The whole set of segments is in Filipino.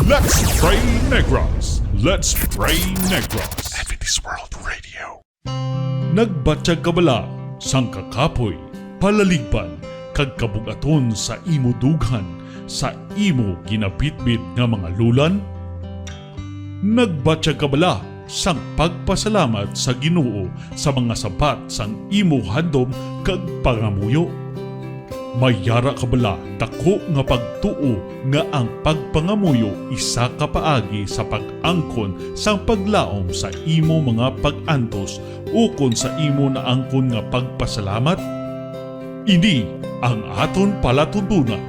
Let's Pray Negros. Let's Pray Negros. Adventist World Radio. Nagbatyag kabala, sang kakapoy, palaligban, kag kabugaton sa imo dughan, sa imo ginabitbit nga mga lulan? Nagbatyag kabala, sang pagpasalamat sa Ginoo sa mga sabat sang imo handom kag pangamuyo? Mayara ka bala dako nga pagtuo nga ang pagpangamuyo isa ka paagi sa pag-angkon sang paglaom sa imo mga pag-antos ukon sa imo na angkon nga pagpasalamat? Ini ang aton palatuntunan.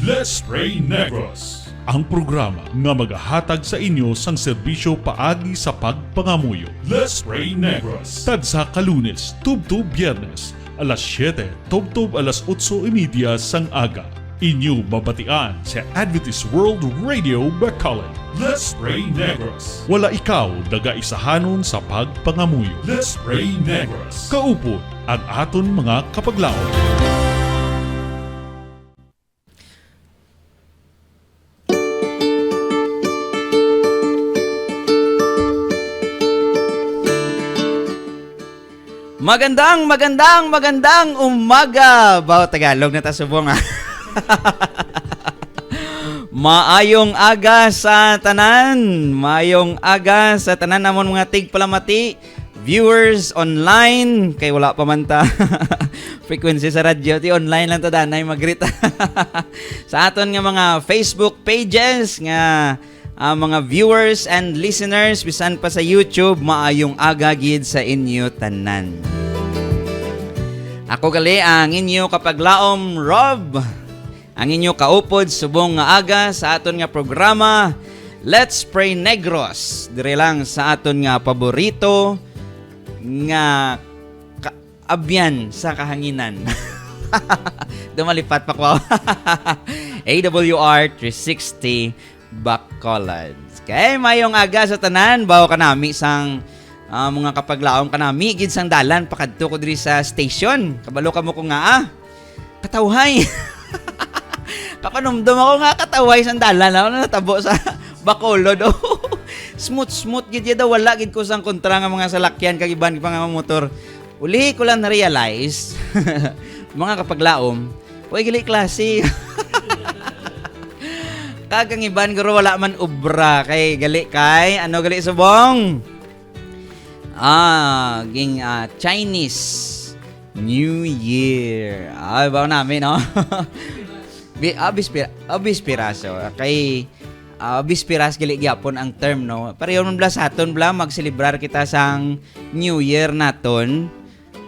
Let's Pray Negros, ang programa nga magahatag sa inyo sang serbisyo paagi sa pagpangamuyo. Let's Pray Negros, tagsa ka Lunes, tubtub Biyernes, alas 7, tubtub alas 8:30 sang aga. Inyo babatian sa Adventist World Radio Bacolod. Let's Pray Negros. Wala ikaw daga isahanon sa pagpangamuyo. Let's Pray Negros. Kaupod ang aton mga kapaglaon. Magandang umaga. Bawo Tagalog na ta subong ha. Maayong aga sa tanan. Maayong aga sa tanan namon mga tigpalamati, viewers online kay wala pa man ta frequency sa radyo ti online lang ta danay magrita. Sa aton nga mga Facebook pages nga mga viewers and listeners bisan pa sa YouTube, maayong aga gid sa inyo tanan. Ako gali ang inyo kapaglaom Rob, ang inyo kaupod subong nga aga sa aton nga programa Let's Pray Negros. Dire lang sa aton nga paborito nga abyan sa kahanginan. Dumalipat pa ko. AWR 360 Bacolod. Kay mayong aga sa tanan, bawo kanami sang mga kapaglaom kanami gid sang dalan pakadto ko diri sa station. Kabalo kamo ko nga katawhay. Kapanumdum ako nga katawhay sang dalan ako natabo sa Bacolod. Smooth gid daw wala gid ko sang kontra nga mga salakyan kag iban pa nga motor. Uli ko lang na-realize mga kapaglaom, oy gali klase. Kagang iban guro wala man ubra kay gali kay ano gali subong? Chinese New Year. Bawa namin, no? Bispiraso. Kay bispiras gali gyapon ang term, no? Pareho man bla sa aton bla magselebrar kita sang New Year naton.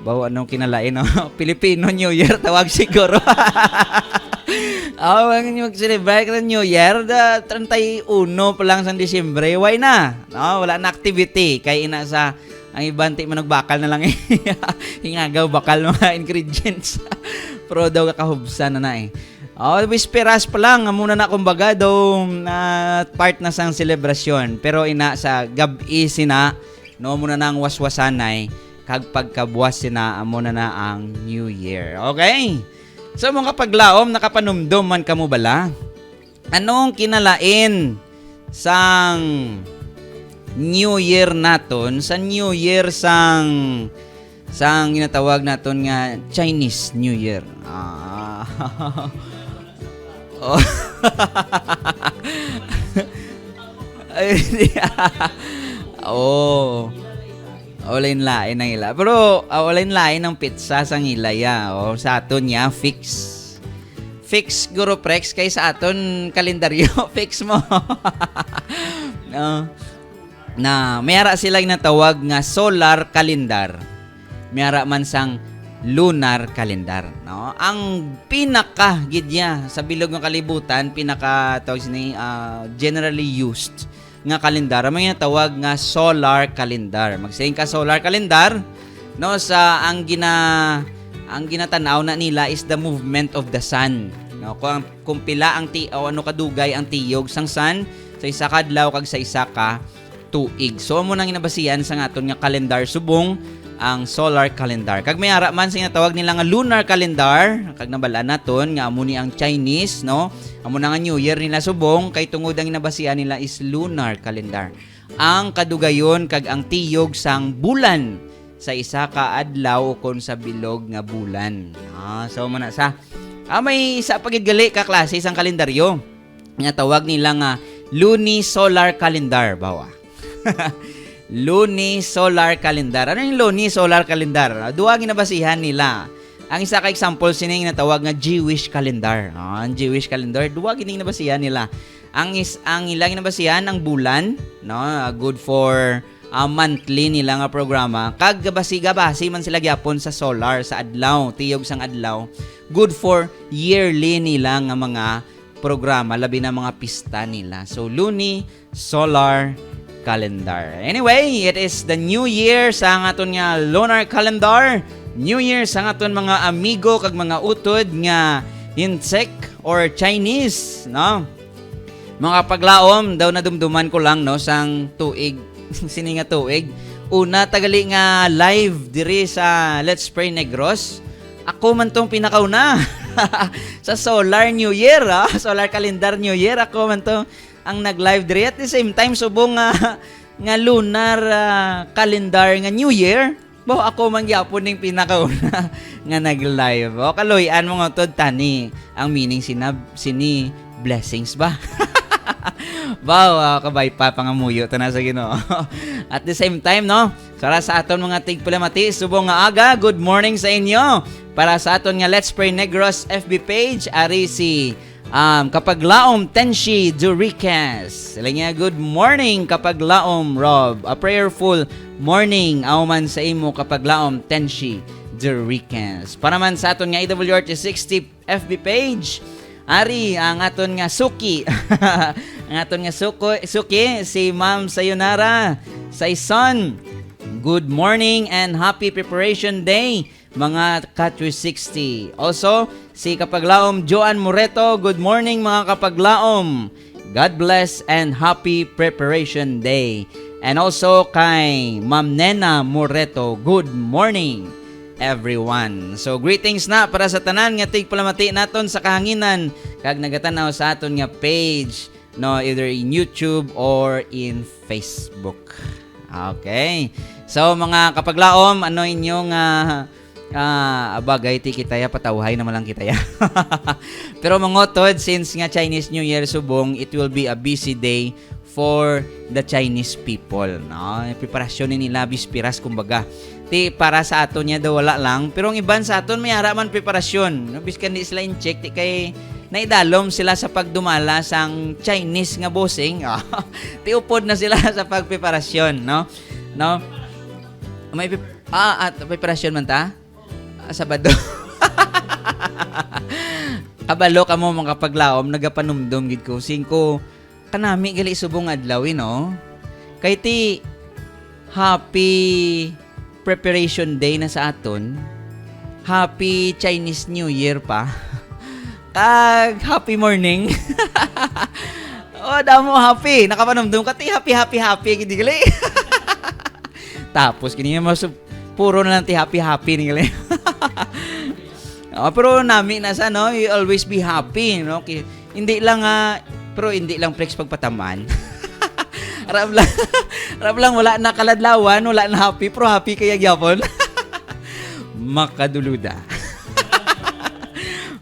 Bawa anong kinalain, no? Filipino New Year tawag siguro. Ang mag-celebrate ka ng New Year, 31 pa lang sa Disyembre, why na? No, wala na activity. Kaya ina sa, ang ibang manugbakal na lang hingagaw bakal mga ingredients. Pero daw kakahubsan na bisperas pa lang, muna na kumbaga daw na part na sang selebrasyon. Pero ina sa gabi sina, no, muna na ang waswasanay, kag pagkabuwas sina, muna na ang New Year. Okay? So mga paglaom, nakapanumdum man kamo bala? Anong kinalain sang New Year naton? Sa New Year sang ginatawag naton nga Chinese New Year. Olain-lain ng ila. Pero olain-lain ng pizza sang ilaya. Sa aton niya, fix guro prex kay sa aton kalendaryo. Fix mo. Na mayara sila natawag nga solar calendar. Mayara man sang lunar calendar. No? Ang pinaka gidya sa bilog ng kalibutan, pinaka tawag generally used nga kalendar, may tawag nga solar calendar. Magsayin ka solar calendar, no, sa ang ginatanaw na nila is the movement of the sun. No, kung pila ang ano kadugay ang tiyog sang sun sa isa ka adlaw kag sa isa ka tuig. So mo nang inabasiyan sa aton nga kalendar subong ang solar calendar. Kag may ara man sing tawag nila nga lunar calendar, kag nabalaan naton nga amo ni ang Chinese, no? Amo na nga New Year nila subong kay tungod ang nabasian nila is lunar calendar. Ang kadugayon kag ang tiyog sang bulan sa isa ka adlaw kon sa bilog nga bulan. So mo na sa may isa pagid gali ka klase sang kalendaryo nga tawag nila nga lunisolar calendar bawa. Lunisolar calendar. Ano yung lunisolar calendar? Duwa ginabasihan nila. Ang isa ka example sining natawag nga Jewish calendar. Ang Jewish calendar, duwa gining nabasihan nila. Ang ilang nabasihan ang bulan, no, good for monthly nila nga programa. Kag gabasi man sila gyapon sa solar sa adlaw, tiyog sang adlaw. Good for yearly nila nga mga programa, labi na mga pista nila. So lunisolar calendar. Anyway, it is the New Year sa ang aton nga lunar calendar. New Year sa ang aton mga amigo kag mga utod nga insect or Chinese, no? Mga paglaom daw na dumduman ko lang, no, sang tuig. Sini nga tuig. Una tagali nga live diri sa Let's Pray Negros. Ako man tong pinakauna. Sa Solar New Year, Solar Calendar New Year, ako man to ang nag-live diri at the same time subong nga lunar calendar nga New Year. Bo ako man gyapon ning pinakauna nga nag-live. O kaloy-an mo nga tod tani ang meaning sini blessings ba? Wow, kabay pa pangamuyo ta na sa Ginoo. At the same time, no, para sa aton mga tigpalamati subong nga aga, good morning sa inyo. Para sa aton nga Let's Pray Negros FB page, ari si Kapaglaom Tenshi Duricas. Sila niya, good morning Kapaglaom Rob. A prayerful morning auman sa imo Kapaglaom Tenshi Duricas. Para man sa aton nga AWRT 60 FB page, ari ang aton nga Suki. Ang aton nga Suki si Ma'am Sayonara Saison. Good morning and happy preparation day mga Ka360. Also, si Kapaglaom Joan Moreto, good morning mga Kapaglaom. God bless and happy preparation day. And also kay Ma'am Nena Moreto, good morning everyone. So greetings na para sa tanan nga tigpalamati naton sa kahanginan kag nagatanaw sa aton nga page, no, either in YouTube or in Facebook. Okay. So mga Kapaglaom, ano inyong abagay ti kitaya patawhay naman lang kitaya. Pero mangotod, since nga Chinese New Year subong, it will be a busy day for the Chinese people, no? Preparasyon nila bispiras kumbaga. Ti para sa aton niya daw wala lang, pero ang iban sa aton may ara man preparasyon. No, biskan di sila in-check ti kay naidalom sila sa pagdumala sang Chinese nga bossing. Ti upod na sila sa pagpreparasyon, no? No? May preparasyon man ta? Sabado. Kabalo ka mo mga Kapaglaom, nagapanumdum gid ko. Singko kanami gali subong adlaw, no? Kay ti happy preparation day na sa aton. Happy Chinese New Year pa. Kag happy morning. Damo happy. Nakapanumdum ka ti happy gid gali. Tapos kini puro na lang ti happy ni gali. Pero nami na sa, no, you always be happy, no? Hindi lang pero hindi lang flex pagpataman. Rab lang wala na kaladlawan, wala na happy, pero happy kaya gyapon. Makaduluda.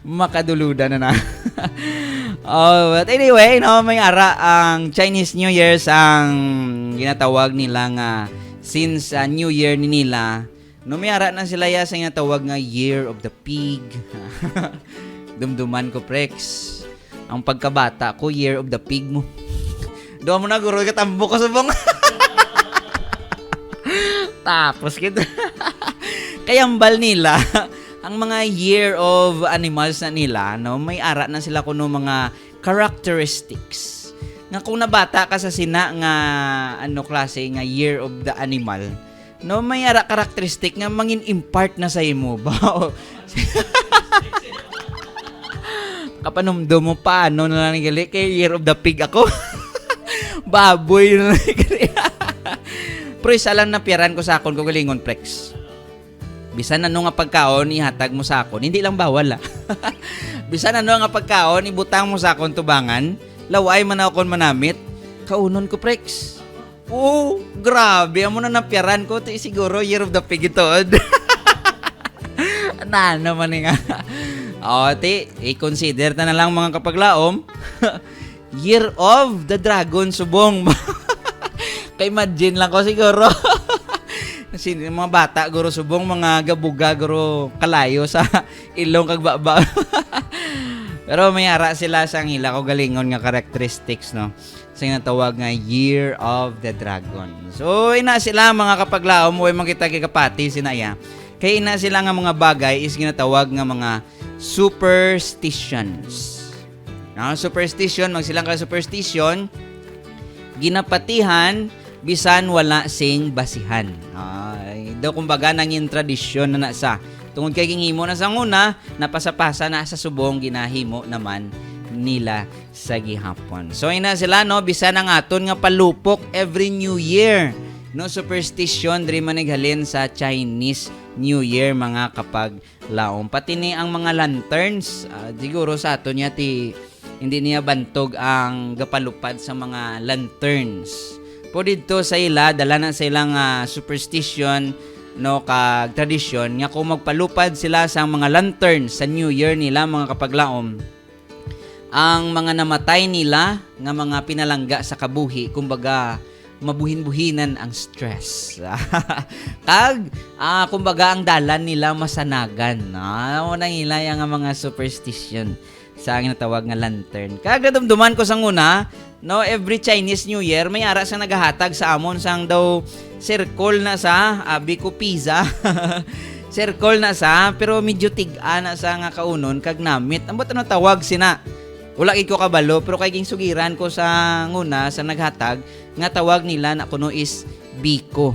Makaduluda na. But anyway, no, may ara ang Chinese New Year ang ginatawag nila nga since New Year ni nila. No, may ara na sila sa nga tawag nga Year of the Pig. Dumduman ko, Prex. Ang pagkabata ko, Year of the Pig mo. Doon mo na, guro, katambo ko subong. Tapos, kita. Kayambal nila, ang mga Year of Animals na nila, no, may ara na sila kuno mga characteristics. Nga kung nabata ka sa sina nga, klase nga Year of the Animal, no, may ara karakteristik nga mangin impart na sa imo ba? Kapanumdo mo pa ano na lang gali kay Year of the Pig ako. Baboy na gali. Pero isa lang napiaran ko sa akon ko galingon, Prex. Bisan ano nga pagkaon ihatag mo sa akon, hindi lang bawal Bisan ano nga pagkaon ibutang mo sa akon tubangan, laway man akon manamit, kaunon ko prex. Oh, grabe amo na napyaran ko, ti siguro year of the pig ito. Na naman nga. Ti, i-consider na lang mga kapaglaom. Year of the Dragon subong. Kay imagine lang ko siguro. Kasi mga bata guro subong mga gabuga guro kalayo sa ilong kag baba. Pero may ara sila sa hila ko galingon nga characteristics no. Sa natawag nga Year of the Dragon. So ina sila mga kapaglaom way makita kay kapati sinaya. Kay ina sila nga mga bagay is ginatawag nga mga superstitions. Superstition, magsilang ka superstition, ginapatihan, bisan wala sing basihan. Daw kumbaga nangin tradisyon na nasa. Tungod kay gingimo na sa nguna, napasapasa na sa subong ginahimo naman nila sa gihapon. So ina sila no, bisan ang aton nga palupok every New Year. No superstition diri man naghalin sa Chinese New Year mga kapaglaom. Pati ni ang mga lanterns, siguro sa aton niya hindi niya bantog ang gapalupad sa mga lanterns. Po dito sa ila dala na sa ilang superstition no kag tradisyon nga kung magpalupad sila sa mga lanterns sa New Year nila mga kapaglaom, ang mga namatay nila nga mga pinalangga sa kabuhi kumbaga mabuhin-buhinan ang stress. Kag kumbaga ang dalan nila masanagan. Ano nang ilaya nga mga superstition sa ginatawag nga lantern. Kag nadumduman ko sa nguna, no, every Chinese New Year may ara sa nagahatag sa amon sang daw circle na sa Biko Pizza. Circle na sa pero medyo tig-a na sa nga kaunon kag namit. Ambot ano tawag sina? Wala ko kabalo pero kay ging sugiran ko sa nguna sa naghatag nga tawag nila na kuno is Biko.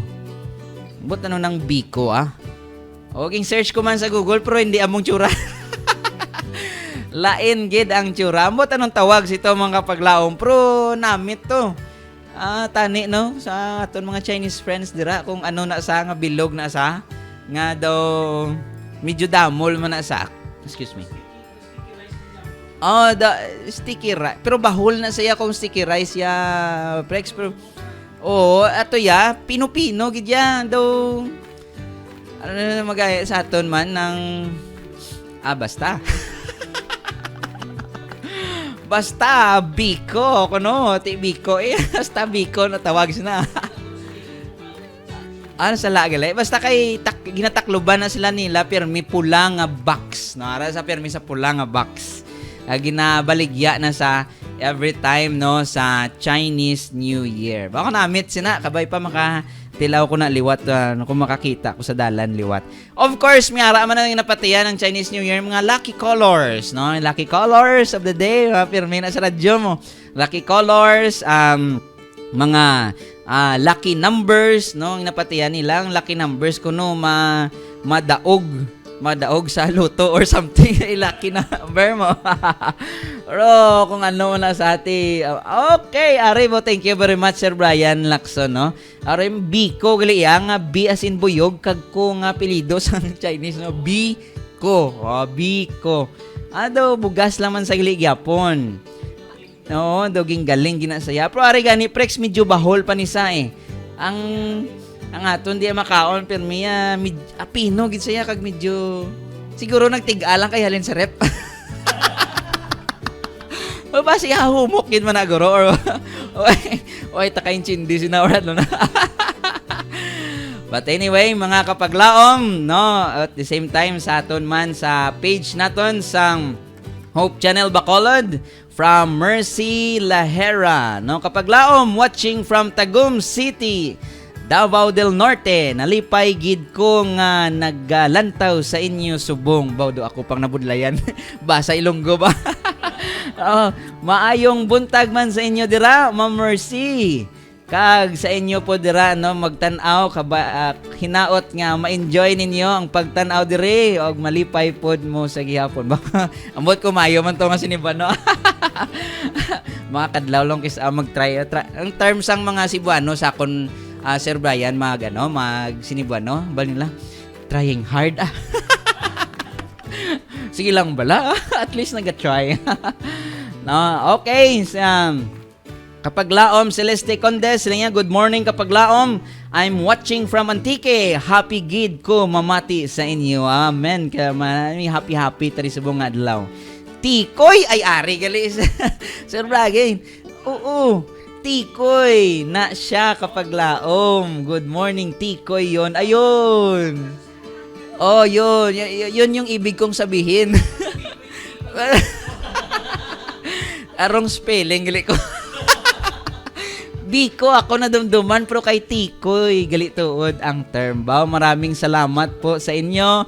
Ambot ano nang Biko O ging search ko man sa Google pero hindi among tsura. Lain gid ang tsura. Ambot anong tawag sito mga kapaglaom pero namit to. Tani no sa aton mga Chinese friends dira kung ano na sa nga bilog na sa nga daw medyo damol man na sa. Excuse me. The sticky rice. Pero bahol na saya kung sticky rice ya Prex pero ato ya pino-pino gid ya daw ano na magaya sa aton man ng basta. Basta Biko kuno ti Biko basta Biko na tawag sina. Ano sa lagalay basta kay ginatakloban na sila nila permi pula nga box no ara sa permi sa pula nga box. Ginabaligya na sa every time no sa Chinese New Year. Bako namit sina kabay pa makatilaw ko na liwat kung makakita ko sa dalan liwat. Of course, may ara man ang napatiyan ng Chinese New Year mga lucky colors, no? Lucky colors of the day, pirmi na sa radyo mo. Lucky colors, mga lucky numbers, no? Ang napatiyan nilang lucky numbers kuno madaog sa luto or something lucky number mo. Pero kung ano na sa ati. Okay, ari mo, thank you very much Sir Brian Lacson, no? Ari Biko gali nga B as in buyog kag ko nga apelyido sa Chinese no Biko. Biko. Bugas lang man sa gali gyapon. No, doging galing ginasaya. Pero ari gani Prex medyo bahol pa ni sa ang aton di makaon pero miya apino gid saya kag medyo siguro nagtig-alang kay halin sa rep. O ba siya humok gid man aguro or oy takain chindi sinawrat no na. But anyway, mga kapaglaom, no, at the same time sa aton man sa page naton sang Hope Channel Bacolod from Mercy Lahera, no, kapaglaom watching from Tagum City, Davao del Norte. Nalipay gid ko nga naglantaw sa inyo subong. Bawdo ako pang nabudlayan. Basa Ilonggo ba? Maayong buntag man sa inyo dira, Ma'am Mercy. Kag sa inyo po dira no magtan-aw hinaot nga ma-enjoy ninyo ang pagtan-aw diri og malipay pod mo sa gihapon. Baka ambot ko maayo man to nga sinibano. Mga kadlaw lang kis mag-try. Ang terms ang mga Cebuano sa kon Sir Brian mag sinibuano bal nila trying hard. Sige lang bala. At least nag-try. No, okay. Kapaglaom, Celeste Condes, sila niya, good morning Kapaglaom. I'm watching from Antique. Happy gid ko mamati sa inyo. Amen. Happy tari sa buong adlaw. Tikoy ay ari gali. Sir Bragin. Oo. Tikoy na siya Kapaglaom. Good morning Tikoy yon. Ayun. Oh, yun. Yun yung ibig kong sabihin. Arong spelling gali ko. Biko, ako nadumduman pero kay Tikoy, gali tuod ang term. Maraming salamat po sa inyo.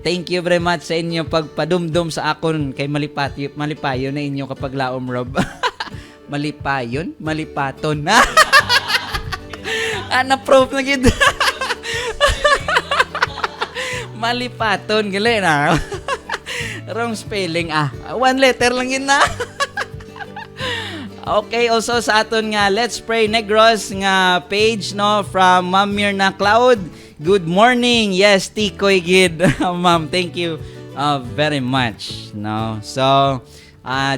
Thank you very much sa inyo pagpadumdum sa akon kay malipayon na inyo Kapaglaom Rob. Malipayon? Malipaton. Na-proof na gid. Malipaton, gali na. Wrong spelling. One letter lang yun na. Okay, also sa aton nga Let's Pray Negros nga page no from Ma'am Mirna Cloud. Good morning. Yes, Tikoy gid. Ma'am, thank you very much. No. So,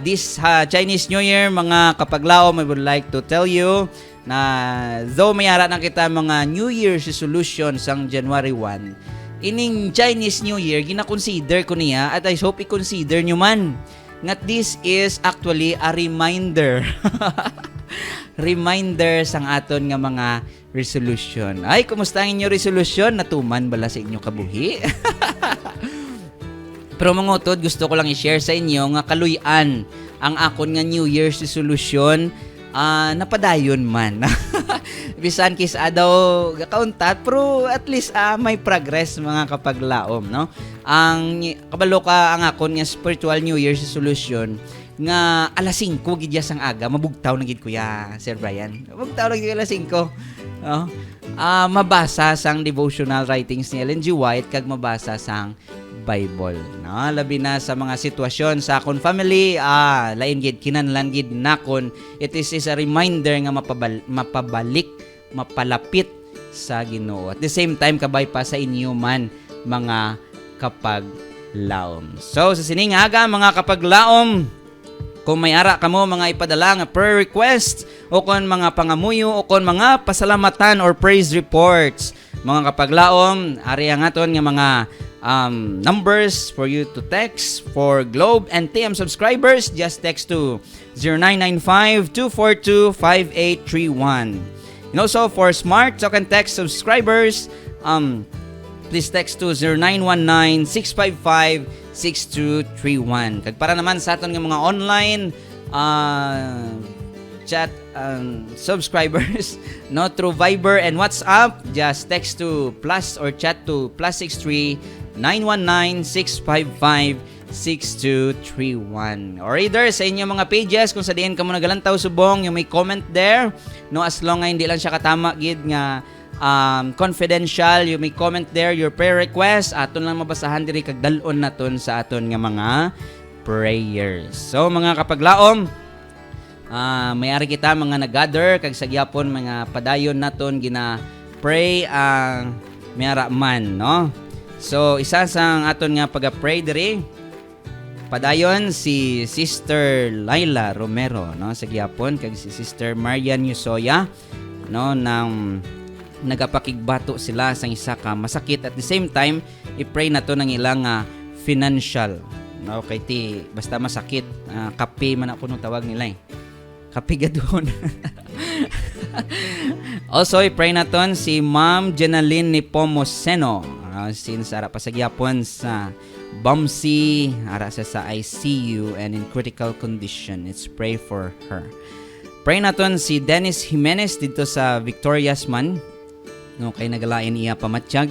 this Chinese New Year mga Kapaglaom, I would like to tell you na though mayara na kita mga New Year's resolutions ang January 1, ining Chinese New Year gina-consider ko niya at I hope i-consider nyo man. Ngat this is actually a reminder. Reminder sang aton nga mga resolution. Ay, kumusta ang inyo resolution? Natuman bala sa inyo kabuhi? Pero mga utod, gusto ko lang i-share sa inyo nga kaluyan ang akon nga New Year's resolution napadayon man. Bisan kis daw kauntat pero at least may progress mga Kapaglaom, no? Ang kabalo ka ang akon nga spiritual New Year's resolution nga alas 5 gid sang aga mabugtaw na gid kuya Sir Brian. Mabugtaw na gid alas 5. No? Mabasa sang devotional writings ni Ellen G. White kag mabasa sang Bible, no? Labi na sa mga sitwasyon sa akon family, lain gid kinahanglan gid nakon. It is a reminder nga mapalapit sa Ginoo. At the same time kabay pa sa inyo man mga Kapaglaom. So sa sining aga mga Kapaglaom, kung may ara kamo mga ipadala nga prayer request o kon mga pangamuyo o kon mga pasalamatan or praise reports, mga Kapaglaom, ari ang aton nga mga numbers for you to text for Globe and TM subscribers. Just text to 0995-242-5831. And also for Smart Talk and Text subscribers, please text to 0919-655-6231. Kag para naman sa aton nga mga online chat subscribers no through Viber and WhatsApp, just text to plus or chat to +63 919-655-6231 or either sa inyong mga pages kung sa diin ka mo nagalantaw subong yung may comment there, no, as long nga hindi lang siya katama gid nga confidential, you may comment there your prayer request, aton lang mabasahan diri kag dalon naton sa aton nga mga prayers. So mga Kapaglaom, may-ari kita mga nag-gather kag sa gyapon mga padayon naton gina pray ang mayara man, no? So isa sang aton nga paga-pray diri padayon si Sister Laila Romero, no, sa gyapon kag si Sister Marian Yusoya, no, nang nagapakigbato sila sa isa ka masakit. At the same time i-pray nato ng ilang financial, no, kay ti basta masakit, kape man ako nung tawag nila kapigadon. Also i-pray naton si Ma'am Jenaline Nepomuceno, since ara pa sa gyapon sa Bumsy, ara sa ICU and in critical condition. Let's pray for her. Pray naton si Dennis Jimenez dito sa Victorias man, no, kay nagalain iya pamatyag.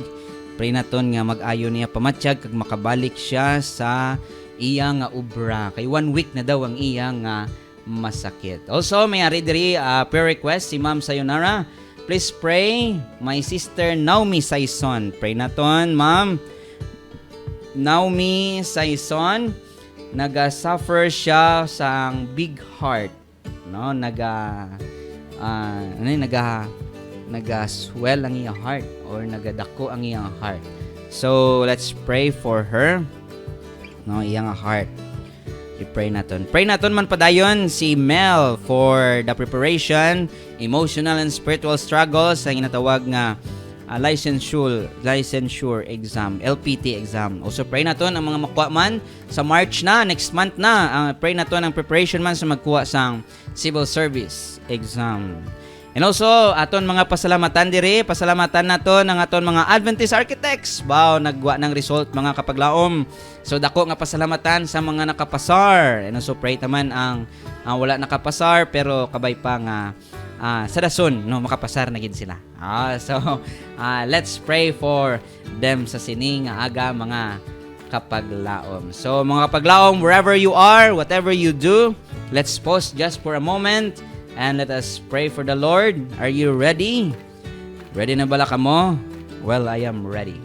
Pray naton nga mag-ayo niya pamatyag kag makabalik siya sa iya nga ubra, kay 1 week na daw ang iya nga masakit. Also may ari diri prayer request si Ma'am Sayonara. Please pray my sister Naomi Saison. Pray naton Ma'am Naomi Saison, naga-suffer siya sa big heart, no, naga-swell ang iyang heart or nagadako ang iyang heart. So, let's pray for her. No, iyang heart. I-pray naton. Pray naton man padayon si Mel for the preparation, emotional and spiritual struggles sa ginatawag nga licensure exam, LPT exam. Also pray naton ang mga makuha man sa March na, next month na. Pray naton ang preparation man sa magkuha sang civil service exam. And also, aton mga pasalamatan diri, pasalamatan naton ang aton mga Adventist architects. Wow, nagwa ng result mga kapaglaom. So dako nga pasalamatan sa mga nakapasar. And also pray taman ang wala nakapasar pero kabay pa nga sa dason no makapasar na gid sila. Let's pray for them sa sining nga aga mga kapaglaom. So mga kapaglaom, wherever you are, whatever you do, let's pause just for a moment. And let us pray for the Lord. Are you ready? Ready na bala ka mo? Well, I am ready.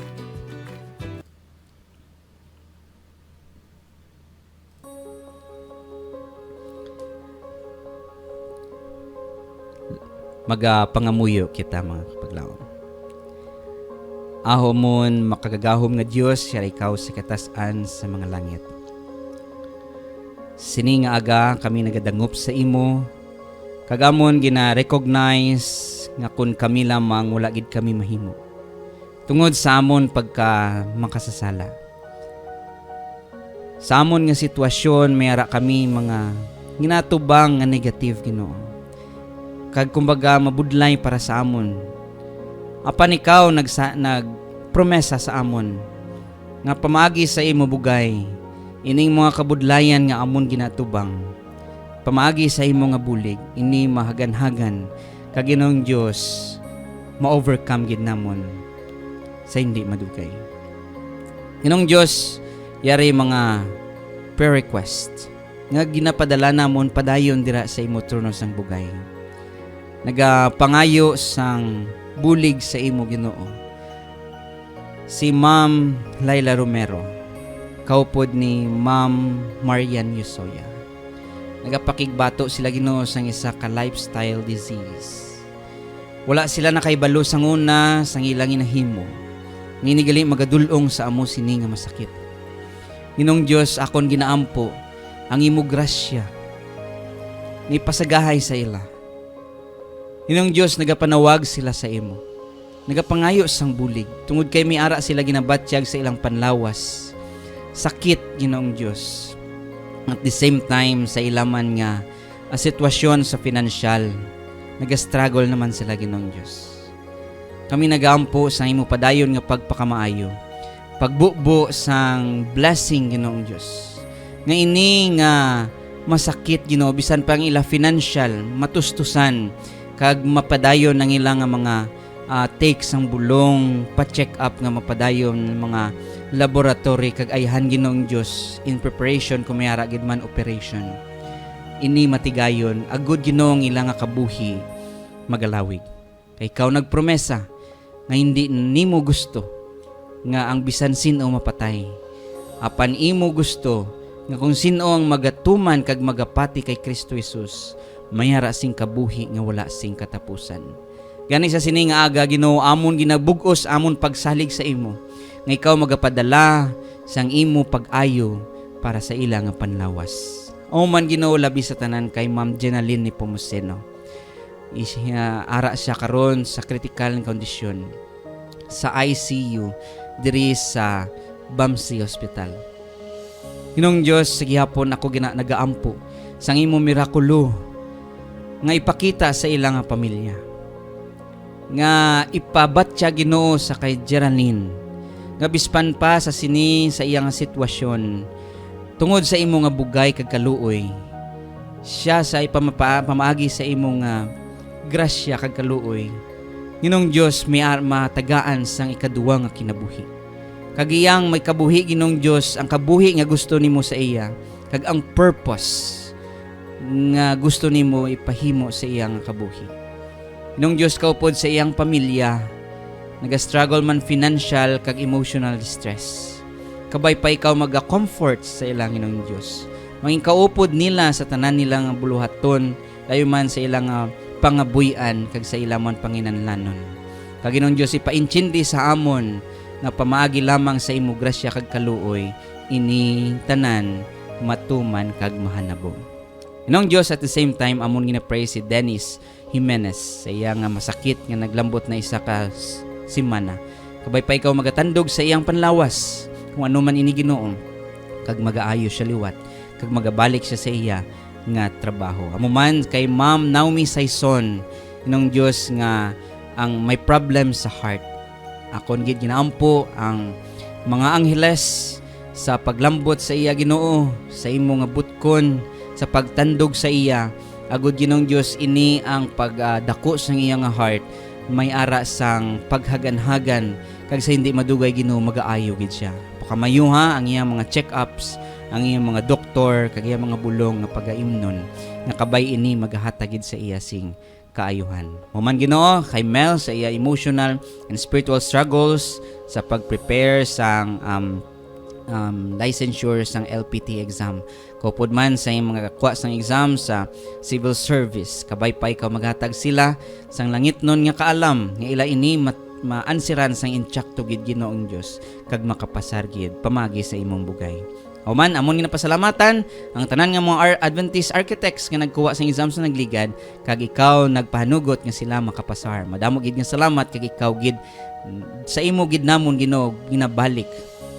Magapangamuyo kita mga kapaglaom. Aho mon makagagahom nga Dios siya ikaw sa katasan sa mga langit. Sini nga aga kami nagadangup sa imo. Kagamon gina-recognize nga kun kami lamang wala gid kami mahimo. Tungod sa amon pagka makasasala. Sa amon nga sitwasyon mayara kami mga ginatubang nga negative Ginoo. Kag kumbaga mabudlay para sa amon. Apan ikaw nagpromesa sa amon nga pamaagi sa imo bugay ining mga kabudlayan nga amon ginatubang. Pamaagi sa imo nga bulig ini mahagan-hagan kag Ginoong Dios ma-overcome gid namon sa hindi madugay. Ginoong Dios yari mga prayer request nga ginapadala namon padayon dira sa imo trono sang bugay. Nagapangayo sang bulig sa imo Ginoo. Si Ma'am Laila Romero, kaupod ni Ma'am Marian Yusoya. Nagapakigbato sila Ginoo sang isa ka lifestyle disease. Wala sila nakaibalo sang una sang ilang inahimo. Nginigali magadulong sa amo sini nga masakit. Ginoong Dios akon ginaampo ang imo grasya ni pasagahay sa ila. Ginoong Dios nagapanawag sila sa imo. Nagapangayo sang bulig tungod kay miara sila ginabatyag sa ilang panlawas. Sakit Ginoong Dios. At the same time, sa ilaman nga sitwasyon sa financial, nag-struggle naman sila Ginoong Diyos. Kami nagaampo sa imo padayon nga pagpakamaayo, pagbubo sang blessing Ginoong Diyos. Nga ini nga masakit Ginoo, bisan pang ila financial, matustusan, kag mapadayon ang ilang mga take sang bulong, pa-check up nga mapadayon mga laboratory kag ayhan Ginoong Dios in preparation kung mayara gid man operation. Ini matigayon agud Ginoong ila nga kabuhi magalawig. Kay ikaw nagpromesa nga hindi nimo gusto nga ang bisan sino mapatay. Apan imo gusto nga kung sino ang magatuman kag magapati kay Kristo Jesus, mayara sing kabuhi nga wala sing katapusan. Gani sa sini nga aga Ginoo amon ginabug-os amon pagsalig sa imo nga ikaw magapadala sang imo pag-ayo para sa ila nga panlawas. O man Ginoo labi sa tanan kay Ma'am Jenaline Nepomuceno. Ara siya karon sa critical condition sa ICU diri sa Bamsi Hospital. Ginoong Dios sa gihapon ako nagaampo sang imo mirakulo nga ipakita sa ila nga pamilya. Nga ipabatya Ginoo sa kay Jenaline nga bispan pa sa sini sa iyang sitwasyon tungod sa imo nga bugay kag kaluoy siya sa pamaagi sa imo nga grasya kag kaluoy. Ginoong Dios may matagaan sang ikaduwa nga kinabuhi kag iyang may kabuhi Ginoong Dios ang kabuhi nga gusto nimo sa iya kag ang purpose nga gusto nimo ipahimo sa iyang kabuhi. Ginoong Dios kaupod sa iyang pamilya naga-struggle man financial kag emotional distress. Kabay pa ikaw maga-comfort sa ilang Ginoong Dios. Mangin kaupod nila sa tanan nilang buluhaton, layo man sa ilang pangabuyan kag sa ilamon panginanlanon. Kag Ginoong Dios ipainchindi sa amon nga pamaagi lamang sa imo grasya kag kaluoy ini tanan matuman kag mahanabo. Ginoong Dios, at the same time amon gina-pray si Dennis Jimenez sa iya nga masakit nga naglambot na isa ka simana. Kabay pa ikaw magatandog sa iyang panlawas kung ano man ini Ginoo, kag magaayo siya liwat kag magabalik siya sa iya nga trabaho. Amo man kay Ma'am Naomi Saison, Ginoong Dios nga ang may problem sa heart, akon gid ginaampo ang mga angheles sa paglambot sa iya Ginoo, sa imo nga butkon, sa pagtandog sa iya. Agud Ginoong Dios, ini ang pagdako sa iya nga heart, may ara sang paghagan-hagan kag sa hindi madugay Ginoo magaayo gid siya. Pakamayuha ang iyang mga check-ups, ang iyang mga doktor kag iyang mga bulong nga pagaimnon nga kabay ini magahatag gid sa iya sing kaayuhan. Human Ginoo kay Mel sa iya emotional and spiritual struggles sa pag-prepare sang licensure sang LPT exam. Kupod man sa mga kakuha sang exam sa civil service, kabay pa ikaw maghatag sila sang langit nun nga kaalam nga ila ini maansiran sang intsakto gid Ginoong Dios kag makapasar gid pamagi sa imong bugay. O man, amon nga napasalamatan ang tanan nga mga Adventist architects nga nagkuha sang exam sa nagligad kag ikaw nagpahanugot nga sila makapasar. Madamo gid nga salamat kag ikaw gid sa imo gid namon Ginoo ginabalik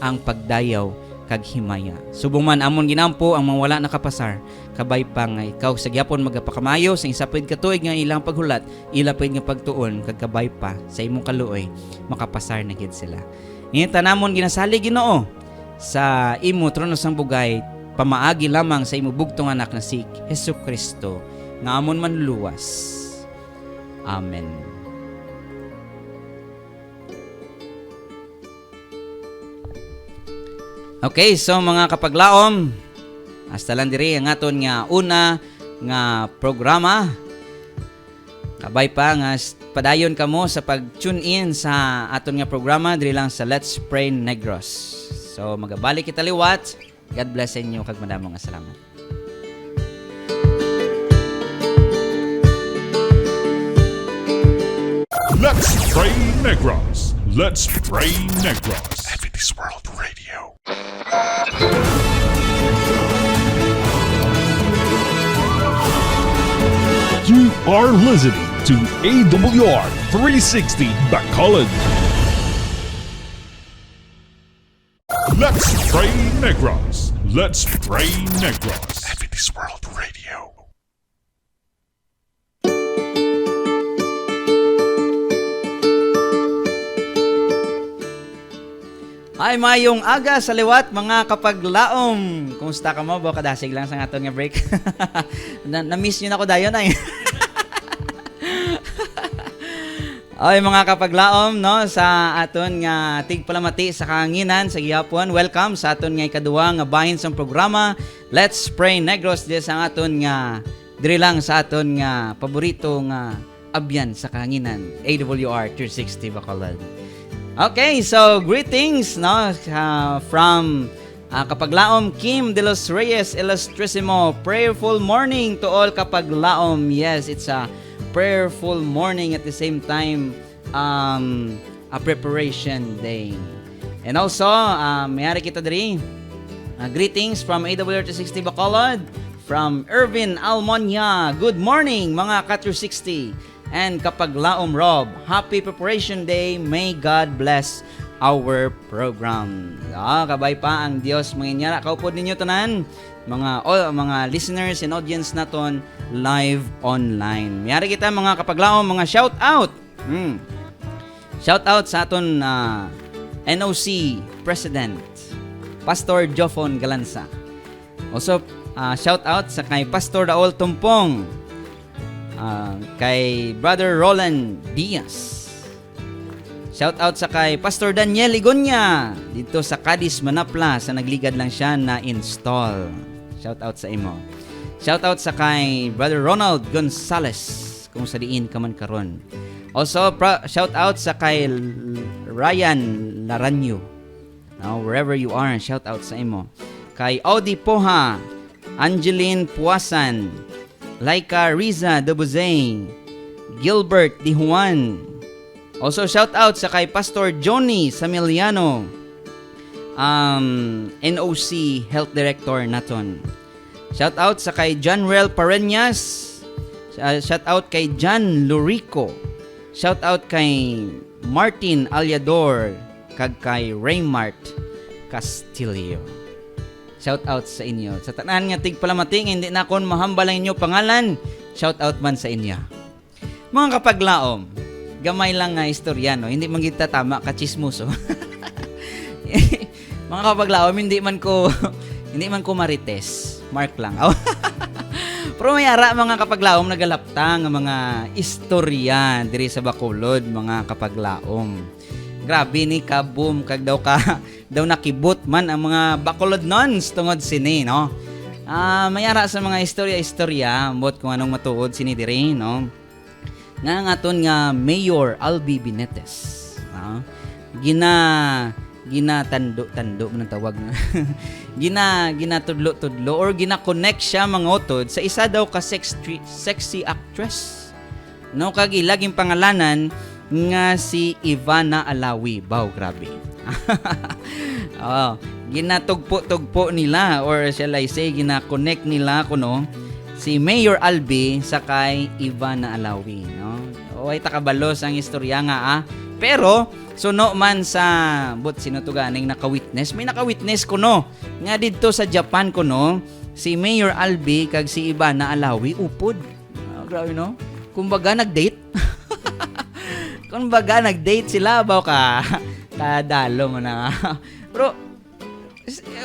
ang pagdayaw kag himaya. Subong man amon ginampo ang mga wala nakapasar, kabay pa nga ikaw sa gyapon magapakamayo sa isapid ka tuig nga ilang paghulat, ilapid nga pagtuon kag kabay pa sa imong kaluoy makapasar na gid sila. Ngita namon ginasali Ginoo sa imo trono sang bugay, pamaagi lamang sa imo bugtong anak na si Hesukristo nga amon manluwas. Amen. Okay, so mga kapaglaom, hasta lang diri ang aton nga una nga programa. Kabay pa nga padayon kamo sa pag-tune in sa aton nga programa diri lang sa Let's Pray Negros. So magabalik kita liwat. God bless sa inyo kag madamo nga salamat. Let's Pray Negros. Let's Pray Negros. Adventist World Radio. You are listening to AWR 360 Bacolod. Let's Pray Negros. Let's Pray Negros. Adventist World Radio. Ay, mayong aga sa liwat mga kapaglaom. Kumusta ka mo? Baka kadasig lang sa aton nga break. Na-miss nyo na ako dayon ay. Ay, mga kapaglaom, no, sa aton nga tigpalamati sa kahanginan sa gihapon. Welcome sa aton nga ikaduwa nga bahin sa programa Let's Pray Negros di sa aton nga diri lang sa aton nga paborito nga abyan sa kahanginan, AWR 360 Bacolod. Okay, so greetings, no, from Kapaglaom Kim de los Reyes Illustrissimo. Prayerful morning to all Kapaglaom. Yes, it's a prayerful morning at the same time a preparation day. And also, mayari kita diri. Greetings from AWR 360 Bacolod, from Irvin Almonia. Good morning mga Ka360. And Kapaglaom Rob, happy preparation day. May God bless our program. Kabay pa ang Dios manginyara. Kaupod ninyo tanan mga listeners and audience naton live online. Mayari kita mga Kapaglaom, mga shout out. Shout out sa aton NOC President Pastor Jofon Galanza. Also shout out sa kay Pastor Raul Tumpong, kay Brother Roland Diaz. Shout out sa kay Pastor Daniel Igonya dito sa Cadiz, Manapla, sa nagligad lang siya na install. Shout out sa imo. Shout out sa kay Brother Ronald Gonzales kung sa diin ka man karon. Also shout out sa kay Ryan Laranyo. Now wherever you are, shout out sa imo. Kay Audi Poha, Angeline Puasan, Laika Riza Debuzay, Gilbert Di Juan. Also shout out sa kay Pastor Johnny Samiliano, NOC Health Director naton. Shout out sa kay John Rel Pareñas. Shout out kay John Lurico. Shout out kay Martin Alyador kag kay Raymart Castillo. Shout out sa inyo. Sa tanan nga tigpalamating, hindi na kon mahambal ang inyo pangalan. Shout out man sa inyo. Mga kapaglaom, gamay lang nga istorya, no? Hindi man kita tama ka chismoso. Mga kapaglaom, hindi man ko marites. Mark lang. Pero may ara mga kapaglaom nagalaptang ang mga istorya diri sa Bacolod, mga kapaglaom. Grabe ni kaboom kag daw nakibot man ang mga Bacolod nuns tungod sini, no? May ara sa mga istorya ambot kung anong matuod sini diri, no? Nga aton nga Mayor Albi Binetes, no? Ginatando man ang tawag na. Ginatudlo or gina-connect siya mga utod sa isa daw ka sexy actress. No, kag ilaging pangalanan nga si Ivana Alawi. Baw, grabe. Ginatugpo nila or shall I say gina-connect nila kuno si Mayor Albi sa kay Ivana Alawi, no? Oy takabalos ang istorya nga Pero suno man sa sino to ganing naka-witness? May naka-witness kuno nga didto sa Japan kuno si Mayor Albi kag si Ivana Alawi upod. Grabe, no? Kumbaga nag-date. Kumbaga nag-date sila baw kadalo mo na. Pero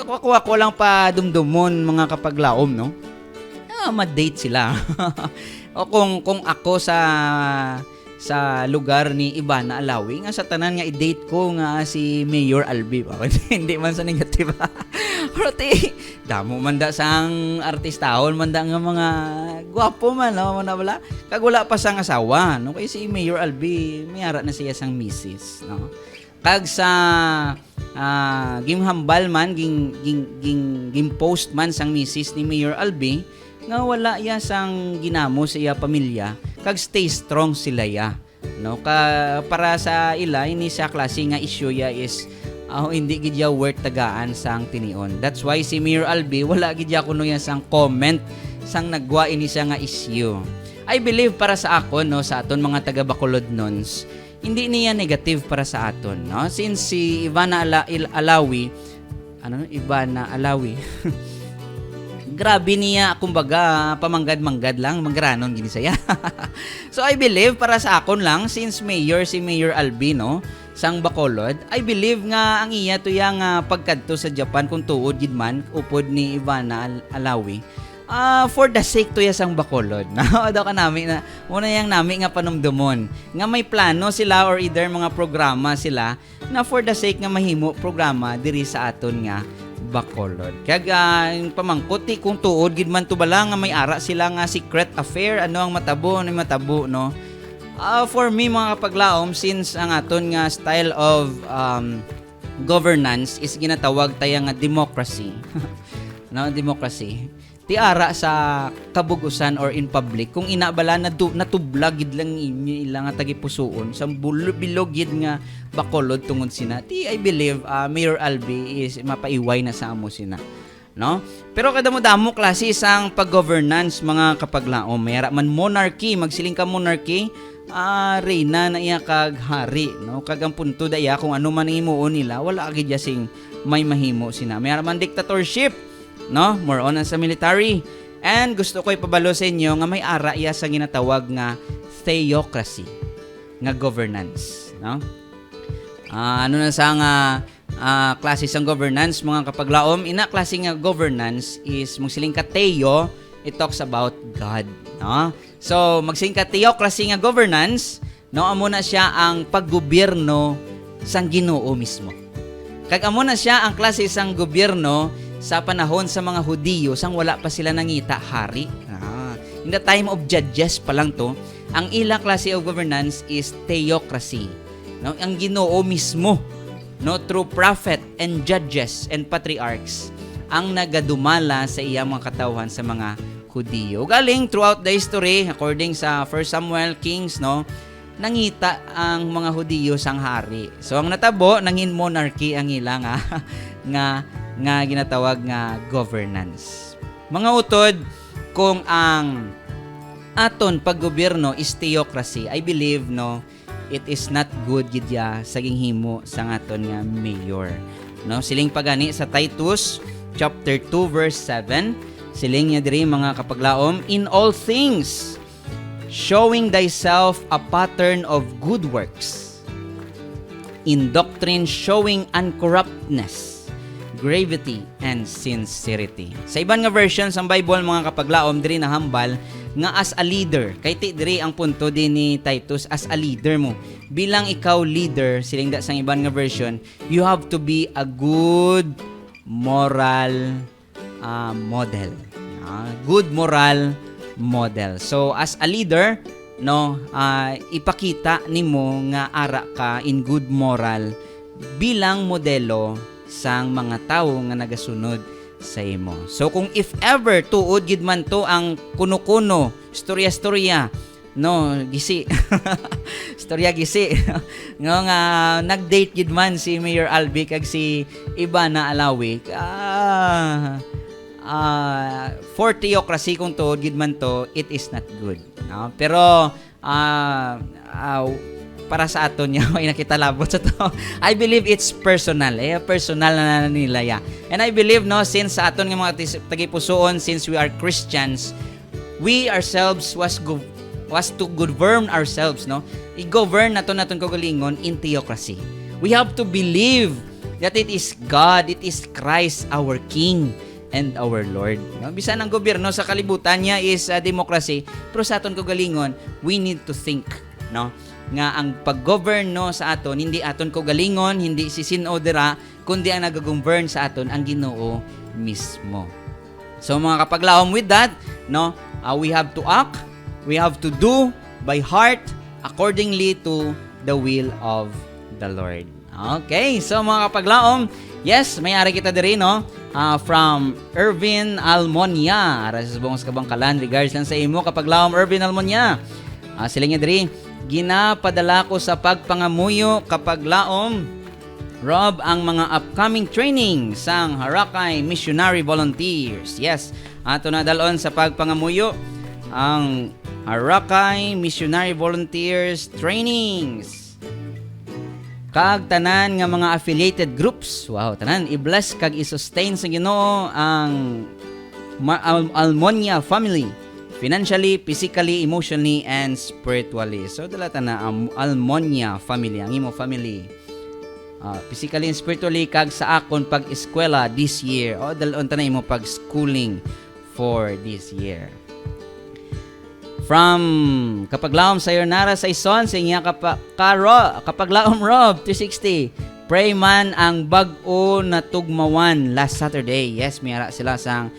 kuha ko lang pa dumdumon mga kapaglaom, no? Ma-date sila. O kung ako sa lugar ni Ivana Alawi nga sa tanan nga i-date ko nga si Mayor Albi ba. Hindi man sa negative. Pero damo man da sang artistahon man da nga mga gwapo man, no? Wala kag wala pa sang asawa, no? Kay si Mayor Albi mayara na siya sang misis, no? Kag sa gimhambal man ging post man sang misis ni Mayor Albi nga wala ya sang ginamo sa iya pamilya kag stay strong sila ya, no? Para sa ila ini sa klase nga issue ya is hindi gid ya worth tagaan sang tinion. That's why si Mayor Albi wala gid ya kuno ya sang comment sang nagwa ini siya nga issue. I believe para sa akon, no, sa aton mga taga Bacolod nuns, hindi niya negative para sa aton, no? Since si Ivana Alawi grabe niya, kumbaga, pamanggad-manggad lang, magranon gini saya. So, I believe, para sa akon lang, since si Mayor Albino, sang Bacolod, I believe nga, ang iya to yang pagkadto sa Japan, kung tuod gid man, upod ni Ivana Alawi, for the sake to ya sang Bacolod. Daw ka namin na, muna yang namin nga panumdumon, nga may plano sila or either mga programa sila, na for the sake nga mahimo programa diri sa aton nga Bacolod. Kaya pamangkoti kung tuod gid man to bala nga may ara sila nga secret affair, ano ang matabo, no? For me mga kapaglaom, since ang aton nga style of governance is ginatawag tayo nga democracy. No, democracy. Ti ara sa kabugusan or in public kung inabala na natublag gid lang inyo ilang nga tagipusoon sa bilog gid nga Bacolod tungod sina. I believe Mayor Albi is mapaiway na sa amo sina, no? Pero kada mo damo klase sang pag-governance mga kapaglaom, mayara man monarchy, magsiling ka monarchy, reyna na iya kag hari, no? Kag ang punto daya kung ano man himuon nila, wala gid sing may mahimo sina. Mayara man dictatorship, no? More on sa military. And gusto ko ipabalo sa inyo nga may ara iya sa ginatawag nga theocracy nga governance, no? Ano na sa nga klase sang governance mga kapaglaom, ina klase nga governance is magsiling ka theo, it talks about God, no? So magsiling ka theocracy nga governance, no, amo na siya ang paggobyerno sang Ginoo mismo. Kag amo na siya ang klase sang gobyerno sa panahon sa mga Hudiyo sang wala pa sila nangita hari. In the time of judges pa lang to, ang ilang klase of governance is theocracy. No, ang Ginoo mismo, no, through prophet and judges and patriarchs ang nagadumala sa iyang mga katawhan sa mga Hudiyo. Galing throughout the history, according sa 1 Samuel, Kings, no, nangita ang mga Hudiyo sang hari. So ang natabo nangin monarchy ang ilang nga ginatawag nga governance. Mga utod, kung ang aton paggobyerno is theocracy, I believe no, it is not good gidya saging himo sa aton nga mayor. No, siling pagani sa Titus chapter 2 verse 7, siling niya diri mga kapaglaom, in all things showing thyself a pattern of good works, in doctrine showing uncorruptness, gravity, and sincerity. Sa iban nga versions ang Bible mga kapaglaom diri nahambal nga as a leader. Kay ti diri ang punto din ni Titus, as a leader mo. Bilang ikaw leader, siling da sang iban nga version, you have to be a good moral model. Good moral model. So as a leader, no, ipakita nimo nga ara ka in good moral bilang modelo sang mga tawo nga nagasunod sa imo. So kung if ever tuod gid man to ang kuno-kuno, storya-storya, no, gisi. Storya gisi. Nga nag-date gid man si Mayor Albi kag si Ivana Alawi. For theocracy kung tuod gid man to, it is not good. No? Pero para sa aton niya ay nakitalabot sa to. I believe it's personal, personal na nila ya. And I believe no, since sa aton nga mga tagipusoon, since we are Christians, we ourselves was to govern ourselves, no. I-govern naton kagalingon in theocracy. We have to believe that it is God, it is Christ our King and our Lord. No? Bisan ang gobyerno sa kalibutan niya is democracy, pero sa aton kagalingon, we need to think, no, nga ang pag-govern no sa aton hindi aton kagalingon, hindi si sino dira, kundi ang nag-govern sa aton ang Ginoo mismo. So mga kapaglaom, with that, no, we have to act, we have to do by heart accordingly to the will of the Lord. Okay, so mga kapaglaom, yes, may ari kita diri no, from Ervin Almonia, ara sa Bungos Kabangkalan, regards lang sa imo kapaglaom Ervin Almonia. Sila nga diri, ginapadala ko sa pagpangamuyo kapaglaom Rob ang mga upcoming training sang Harakay Missionary Volunteers. Yes, ato na dalon sa pagpangamuyo ang Harakay Missionary Volunteers trainings. Kag tanan nga mga affiliated groups. Wow, tanan i-bless kag i-sustain sa Ginoo ang Almonia family, financially, physically, emotionally, and spiritually. So dala ta na ang Almonia family, ang imo family. Physically and spiritually kag sa akon pag-eskwela this year. O dalon ta na imo pag-schooling for this year. From kapaglaom sa Yornara sa ison sa inya kapaglaom Rob 360. Pray man ang bag-o na tugmawan last Saturday. Yes, may ara sila sang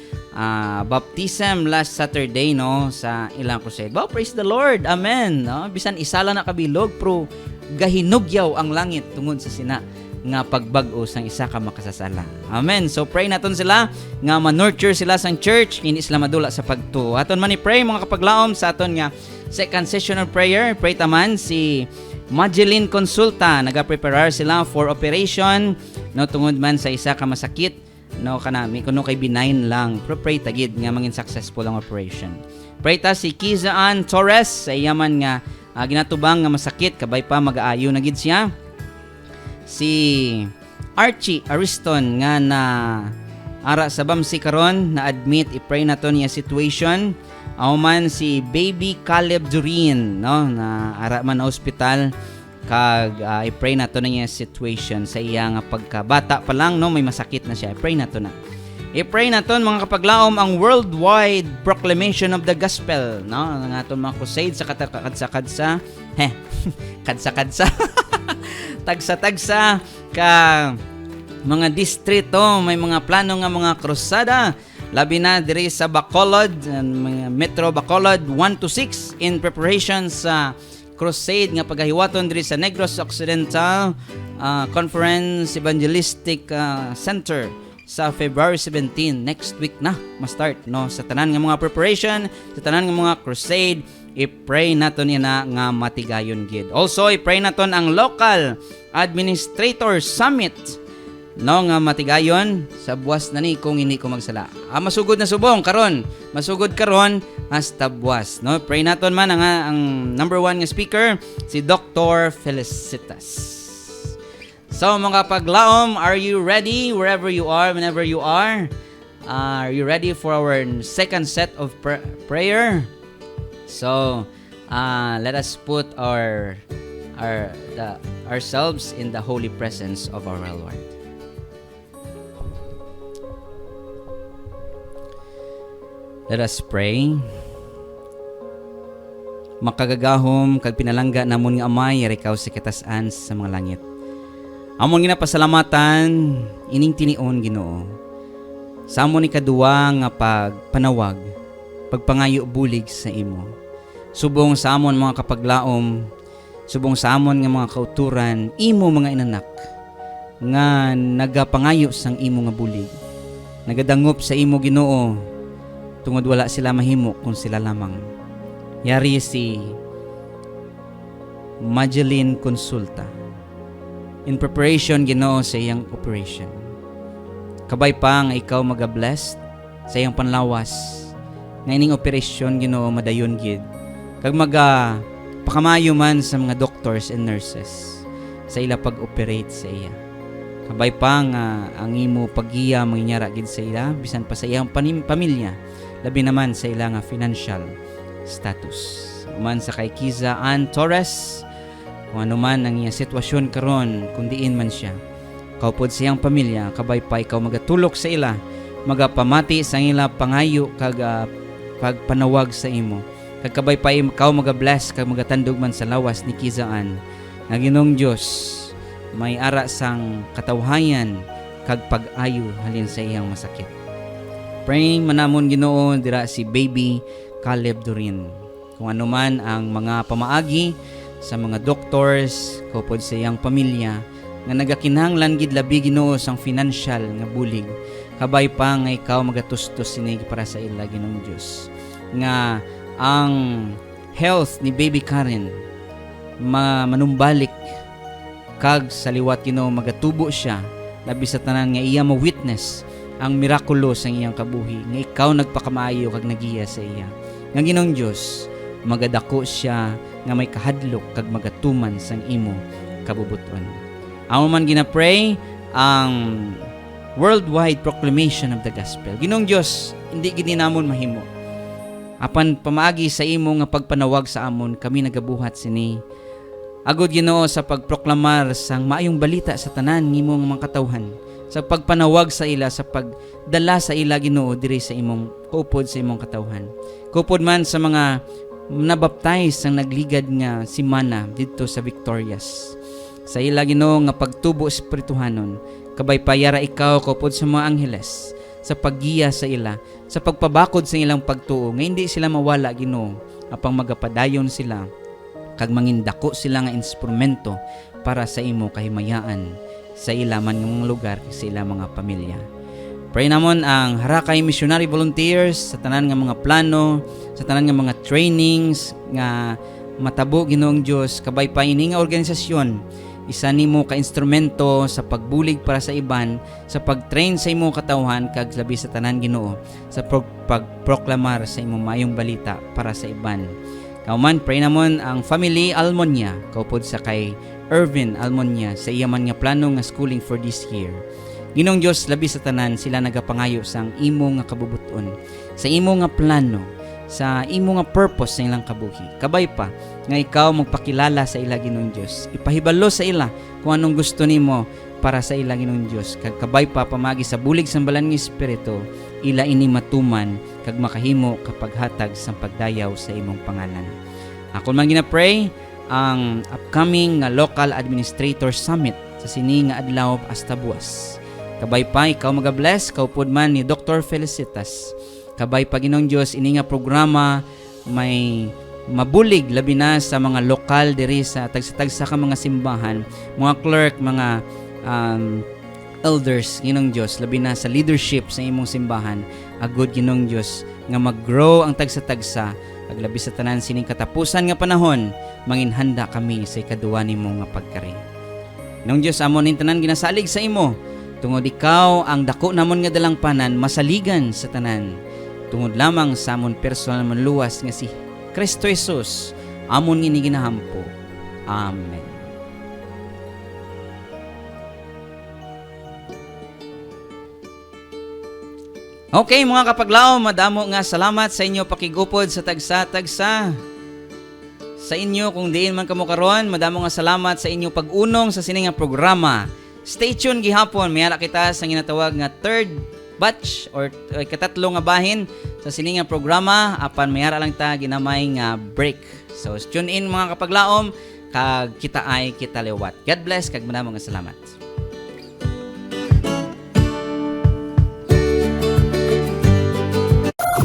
baptism last Saturday no sa ilang crusade. Wow, praise the Lord. Amen. No, bisan isala na kabilog pro gahinugyaw ang langit tungod sa sina nga pagbag-o sang isa ka makasasala. Amen. So pray naton sila nga ma-nurture sila sang church kini sila madula sa pagtuo. Aton man i-pray mga kapaglaom sa aton nga second session of prayer. Pray taman si Madeline Consulta, naga-prepare sila for operation no tungod man sa isa ka masakit no kanami kuno kay benign lang. Pero pray tagid nga mangin successful ang operation. Pray ta si Kizaan Torres sa yaman nga ginatubang nga masakit kabay pa mag-aayo na gid siya. Si Archie Ariston nga na ara sa Bamsi karon na admit, i-pray naton niya situation. Man si Baby Caleb Durin no na ara man na ospital kag i-pray naton niya situation sa iya nga pagkabata pa lang no may masakit na siya. I-pray naton na. I-pray naton mga kapaglaom ang worldwide proclamation of the gospel no ang aton mga crusade sa kadsa-kadsa kadsa-kadsa tagsa-tagsa ka mga distrito may mga plano nga mga krusada labi na diri sa Bacolod mga Metro Bacolod 1 to 6 in preparation sa crusade nga paghiwaton diri sa Negros Occidental Conference Evangelistic Center sa February 17, next week na ma-start, no? Sa tanan nga mga preparation, sa tanan nga mga crusade, i-pray naton ina nga matigayon gid. Also, i-pray naton ang local administrator summit, no, nga matigayon sa buwas na ni kung hindi ko magsala. Masugod na subong karon, masugod karon hasta buwas, no? Pray naton man ang number 1 nga speaker si Dr. Felicitas. So mga paglaom, are you ready wherever you are, whenever you are? Are you ready for our second set of prayer? So, let us put ourselves in the holy presence of our Lord. Let us pray. Makagagahom kag pinalangga namon nga Amay, yarikaw sa katasan sa mga langit. Amon ginapasalamatan ining tinion Ginoo. Sa amon ikaduwa nga pagpanawag, pagpangayo bulig sa imo. Subong sa amon mga kapaglaom, subong sa amon nga mga kauturan, imo mga inanak nga nagapangayo sang imo nga bulig. Nagadangop sa imo Ginoo tungod wala sila mahimo kung sila lamang. Yari si Madeline Consulta in preparation Ginoo sa iyang operation. Kabay pa nga ikaw magabless sa iyang panlawas nga ining operasyon Ginoo madayon gid. Kag pakamayo man sa mga doctors and nurses sa ila pag-operate sa iya. Kabay pa nga ang imo paggiya manginyara gid sa ila bisan pa sa iyang pamilya, labi naman sa ila nga financial status. Man sa kay Kiza Ann Torres, kung ano man ang iyang sitwasyon karon, kung diin man siya, kaupod sa iyang pamilya, kabay pa ikaw magatulok sa ila, magapamati sa ila pangayo kag pagpanawag sa imo. Kag kabay pa ikaw magabless kag magatandog man sa lawas ni Kiza Ann. Nga Ginoong Dios, may ara sang katawhayan kag pag-ayo halin sa iyang masakit. Praying manamon Ginoo dira si Baby Caleb Durin. Kung ano man ang mga pamaagi sa mga doctors, kaupod sa iyang pamilya, nga nagakinahanglan gid labi Ginoo sang financial nga bulig. Kabay pa nga ikaw magatustos sinig para sa ila Ginoong Dios. Nga ang health ni Baby Karen manumbalik kag sa liwat Ginoo magatubo siya labi sa tanan nga iya ma-witness ang mirakulo sa iyang kabuhi nga ikaw nagpakamaayo kag nagiya sa iya. Nga Ginoong Dios, magadako siya nga may kahadlok kag magatuman sang imo kabubuton. Amo man ginapray ang worldwide proclamation of the gospel. Ginoong Dios, hindi gid namon mahimo. Apan pamaagi sa imo nga pagpanawag sa amon, kami nagabuhat sini. Agod Ginoo sa pagproklamar sang maayong balita sa tanan nimong mga katawhan, sa pagpanawag sa ila, sa pagdala sa ila Ginoo diri sa imong kaupod sa imong katawhan. Kaupod man sa mga nabaptize sang nagligad nga simana dito sa Victorias. Sa ila Ginoo nga pagtubo espirituhanon, kabay payara ikaw kaupod sa mga angheles, sa paggiya sa ila, sa pagpabakod sa ilang pagtuo, nga hindi sila mawala Ginoo, apang magapadayon sila, kag mangindako sila nga instrumento para sa imo kahimayaan sa ila man nga mga lugar, sa ila mga pamilya. Pray namon ang Harakay Missionary Volunteers sa tanan nga mga plano, sa tanan nga mga trainings nga matabo Ginoong Dios, kabay pa ini nga organisasyon, isa nimo ka instrumento sa pagbulig para sa iban, sa pagtrain sa imong katawhan kag labi sa tanan Ginoo, sa pagproklamar sa imong maayong balita para sa iban. Kauman pray namon ang family Almonia, kaupod sa kay Irvin Almonia sa iya man nga plano nga schooling for this year. Ginoong Dios, labi sa tanan sila nagapangayo sang imo nga kabubuton, sa imo nga plano, sa imo nga purpose sa ilang kabuhi. Kabay pa nga ikaw magpakilala sa ila Ginoong Dios, ipahibalo sa ila kung anong gusto nimo para sa ila Ginoong Dios. Kag kabay pa pamagi sa bulig sang balan nga espiritu, ila ini matuman kag makahimo kapag hatag sang pagdayaw sa imong pangalan. Ako man gina-pray ang upcoming local administrator summit sa sini nga adlaw hasta buwas. Kabay pa ikaw magabless, kaupod man ni Dr. Felicitas. Kabay pa Ginoong Dios ini nga programa may mabulig labi na sa mga lokal diri sa tagsa-tagsa ka mga simbahan, mga clerk, mga elders Ginong Dios labi na sa leadership sa imong simbahan. Agud Ginong Dios nga mag-grow ang tagsa-tagsa paglabi sa tanan sining katapusan nga panahon, manginhanda kami sa ikaduwa nimo nga pagkari. Ginong Dios, amon ning tanan ginasalig sa imo, tungod ikaw ang dako namon nga dalangpanan, masaligan sa tanan. Tungod lamang sa amon personal manluwas nga si Kristo Jesus, amon ngini ginahampo. Amen. Okay mga kapaglaom, madamo nga salamat sa inyo pakigupod sa tagsa-tagsa. Sa inyo kung diin man kamo karon, madamo nga salamat sa inyo pag-unong sa sining nga programa. Stay tuned gihapon, mayara kita sa ginatawag nga third batch or ikatatlo nga bahin sa sining nga programa, apan mayara lang ta ginamay nga break. So tune in mga kapaglaom, kag kita ay kita liwat. God bless, kag madamo nga salamat.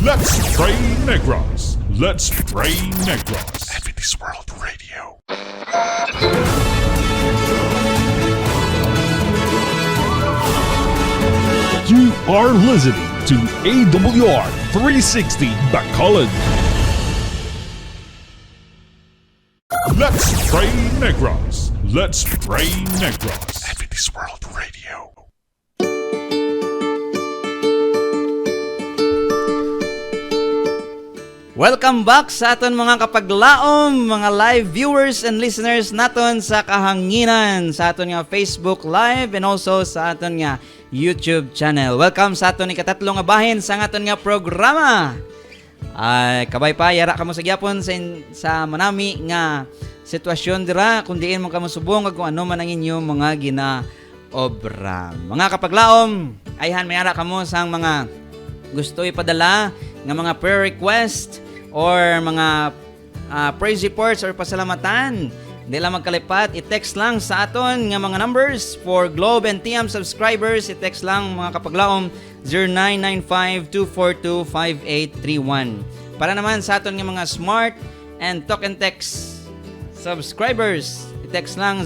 Let's pray Negros. Let's pray Negros. Adventist World Radio. You are listening to AWR 360 Bacolod. Let's pray Negros. Let's pray Negros. Adventist World Radio. Welcome back sa aton mga kapaglaom, mga live viewers and listeners naton sa kahanginan, sa aton nga Facebook Live and also sa aton nga YouTube channel. Welcome sa aton ikatatlo nga bahin sa aton nga programa. Ay kabay pa yara kamo sa gyapon sa manami nga sitwasyon dira kung diin mo kamo subong kung ano man ang inyong mga ginaobra. Mga kapaglaom, ayhan mayara kamo sang mga gusto ipadala nga mga prayer request or mga praise reports or pasalamatan. Hindi lang magkalipat, i-text lang sa aton nga mga numbers for Globe and TM subscribers. I-text lang mga kapaglaom 0995-242-5831. Para naman sa aton nga mga smart and talk and text subscribers, i-text lang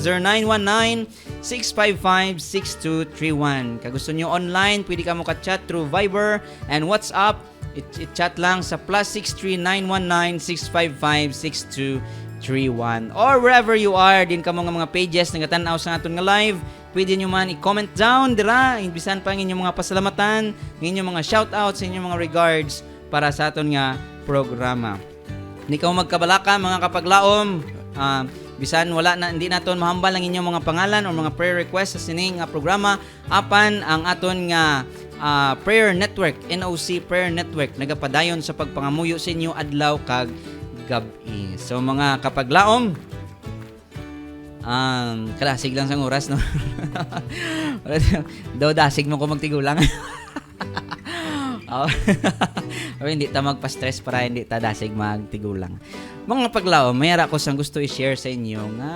0919-655-6231. Kung gusto nyo online, pwede ka mo ka-chat through Viber and WhatsApp. I-chat lang sa +63919-655-6231. Or wherever you are, din ka mga pages na katanaw sa aton nga live, pwede nyo man i-comment down dira, imbisan pa ang inyong mga pasalamatan, ang inyong mga shoutouts, ang inyong mga regards para sa aton nga programa. Hindi ka magkabalaka mga kapaglaom, bisan wala na, hindi naton mahambal ang inyong mga pangalan o mga prayer requests sa sining nga programa, apan ang aton nga prayer network, NOC Prayer Network, nagapadayon sa pagpangamuyo sa inyo adlaw kag gabi. So mga kapaglaom, kalasig lang sang oras, no? Daw dasig mo ko magtigulang. Hindi ta magpa-stress para hindi ta dasig magtigulang. Mga paglaom, mayara ko sang gusto i-share sa inyo nga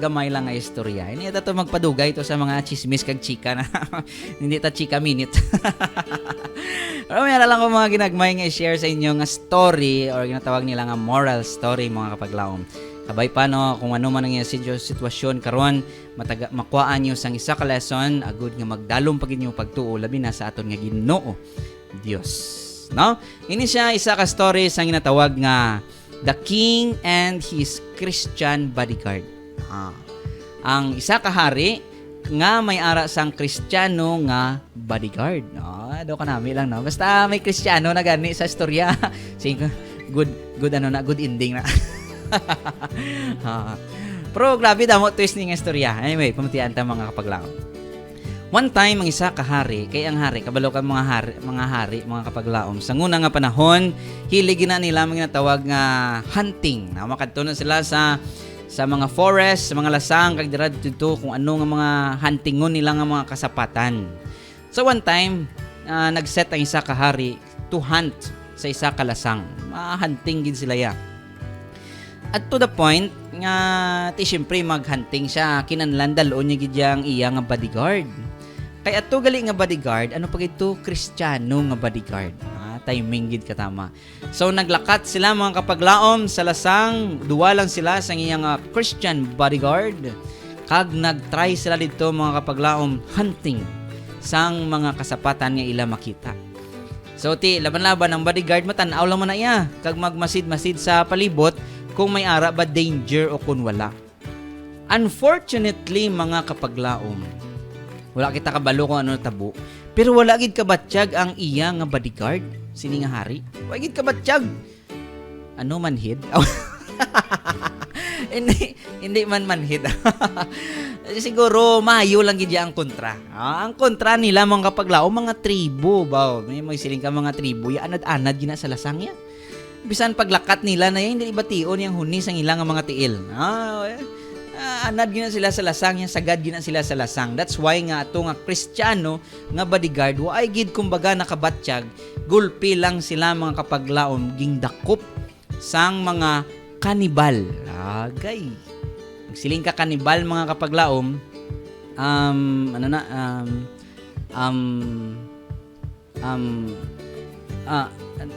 gamay lang nga istorya. Hindi ta to magpadugay to sa mga chismis kag chika na hindi ta chika minute. Pero mayara lang ko mga ginagmay nga i-share sa inyo nga story or ginatawag nila nga moral story mga kapaglaom. Kabay pa no, kung ano man ang sitwasyon karon, makuhaan nyo sang isa ka lesson, agud nga magdalom pag inyo pagtuo labi na sa aton nga Ginoo Dios. No? Ini siya isa ka story sang ginatawag nga The King and His Christian Bodyguard. Ang isa ka hari nga may ara sang Kristiyano nga bodyguard. No, do kanami lang no. Basta may Kristiyano na gani sa istorya. Good ending na. Pero grabe damo twist ning istorya. Anyway, pamutian ta mga kapaglaom. One time ang isa ka hari, kay ang hari kabalo ka mga hari, mga kapaglaom. Sa nguna nga panahon, hilig na nila mga tawag nga hunting. Na makadto na sila sa mga forest, sa mga lasang kag dira dito kung ano nga mga huntingon nila nga mga kasapatan. So one time, nagset ang isa ka hari to hunt sa isa ka lasang. Hunting gid sila ya. At to the point nga siyempre mag-hunting siya, kinahanglan dalon niya gid yang iya nga bodyguard. Kaya ato gali nga bodyguard, ano pag ito Kristiyano nga bodyguard. Timing gid katama. So naglakat sila mga kapaglaom sa lasang, duwa lang sila sa iyang Christian bodyguard. Kag nagtry sila dito mga kapaglaom hunting sang mga kasapatan nga ila makita. So ti laban-laban ang bodyguard matanaw lang man na iya kag magmasid-masid sa palibot kung may ara ba danger o kung wala. Unfortunately mga kapaglaom, wala kita kabalo kung ano tabo. Pero wala gid kabatsyag ang iya nga bodyguard, sini nga hari. Wala gid kabatsyag. Ano manhid? hindi man manhid. Siguro mayo lang gid ang kontra. Ang kontra nila mga kapaglaom mga tribo ba. May siling ka mga tribo ya anad-anad gina sa lasang ya. Bisan paglakat nila na yan, hindi ibation yung hunis ang ilang mga tiil. Anad gina sila sa lasang, yung sagad gina sila sa lasang. That's why nga ito nga Kristiyano nga bodyguard, waay gid kumbaga nakabatsyag, gulpi lang sila mga kapaglaom, ging dakop sang mga kanibal. Agay. Magsiling ka kanibal mga kapaglaom,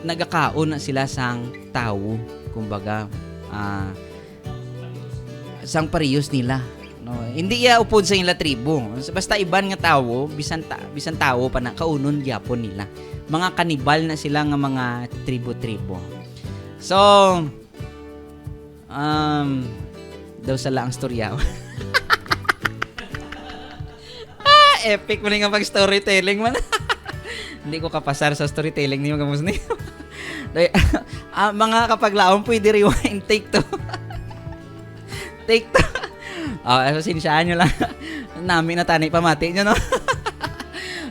nagakaon na sila sang tao, kumbaga sang parehas nila, no? Hindi ya upod sa ila tribo, basta iban nga tao, bisan tao pa na kaunon gyapon nila, mga kanibal na sila nga mga tribo-tribo. So daw sala ang storya. Epic man nga pag storytelling man. Hindi ko kapasar sa storytelling niyo kamus ni. Mga kapaglaom pwede rewind take to. Take to. Sinsyahan nyo lang. Namin na tanay pamati nyo, no?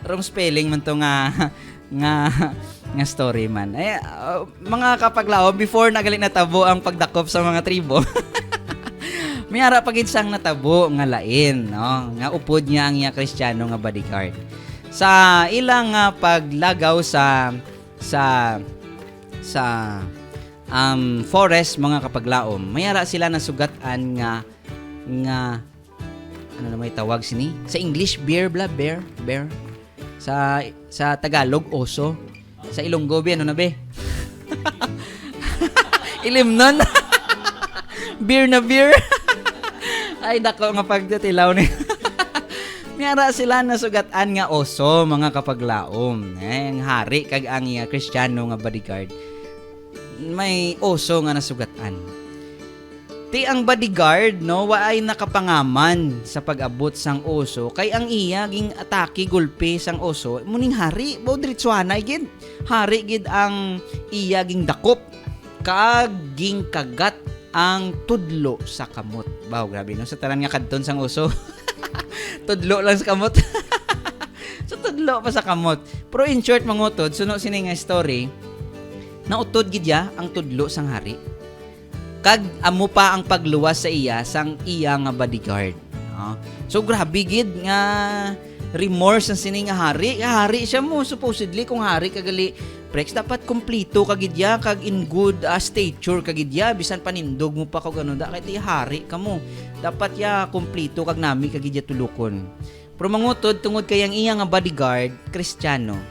Wrong spelling man to nga story man. Mga kapaglaom, before nagaling natabo ang pagdakop sa mga tribo, may ara pagid sang natabo nga lain, no? Nga upod niya ang iya Kristiyano nga bodyguard. Sa ilang paglagaw sa forest mga kapaglaom, mayara sila nasugatan nga ano na may tawag sini sa English bear. Sa Tagalog oso, sa Ilonggo ano na be? Ilimnon. beer. Ay dako nga pagdatilaw ni. Mayara sila nasugatan nga oso mga kapaglaom. Ang hari kag ang Kristiyano nga bodyguard, may oso nga nasugatan. Ti ang bodyguard, no, waay nakapangaman sa pag-abot sang oso, kay ang iya ging atake gulpi sang oso, muning hari, bo diretsuhanay gid. Hari gid ang iya ging dakop, kag ging kagat ang tudlo sa kamot. Wow, grabe no, sa tanan nga kadton sang oso. Tudlo lang sa kamot. So tudlo pa sa kamot. Pero in short mangutod, suno sini nga story, nautod gid ya ang tudlo sang hari. Kag amo pa ang pagluwas sa iya sang iya nga bodyguard. So grabe gid nga remorse ang sini nga hari. Hari siya mo supposedly kung hari kagali Prex dapat kompleto kagid ya kag in good stature kagid ya bisan panindog mo pa kag ano da kay hari kamo. Dapat ya kompleto kag nami kagid ya tulukon. Pero mangutod tungod kay ang iya nga bodyguard Kristiyano.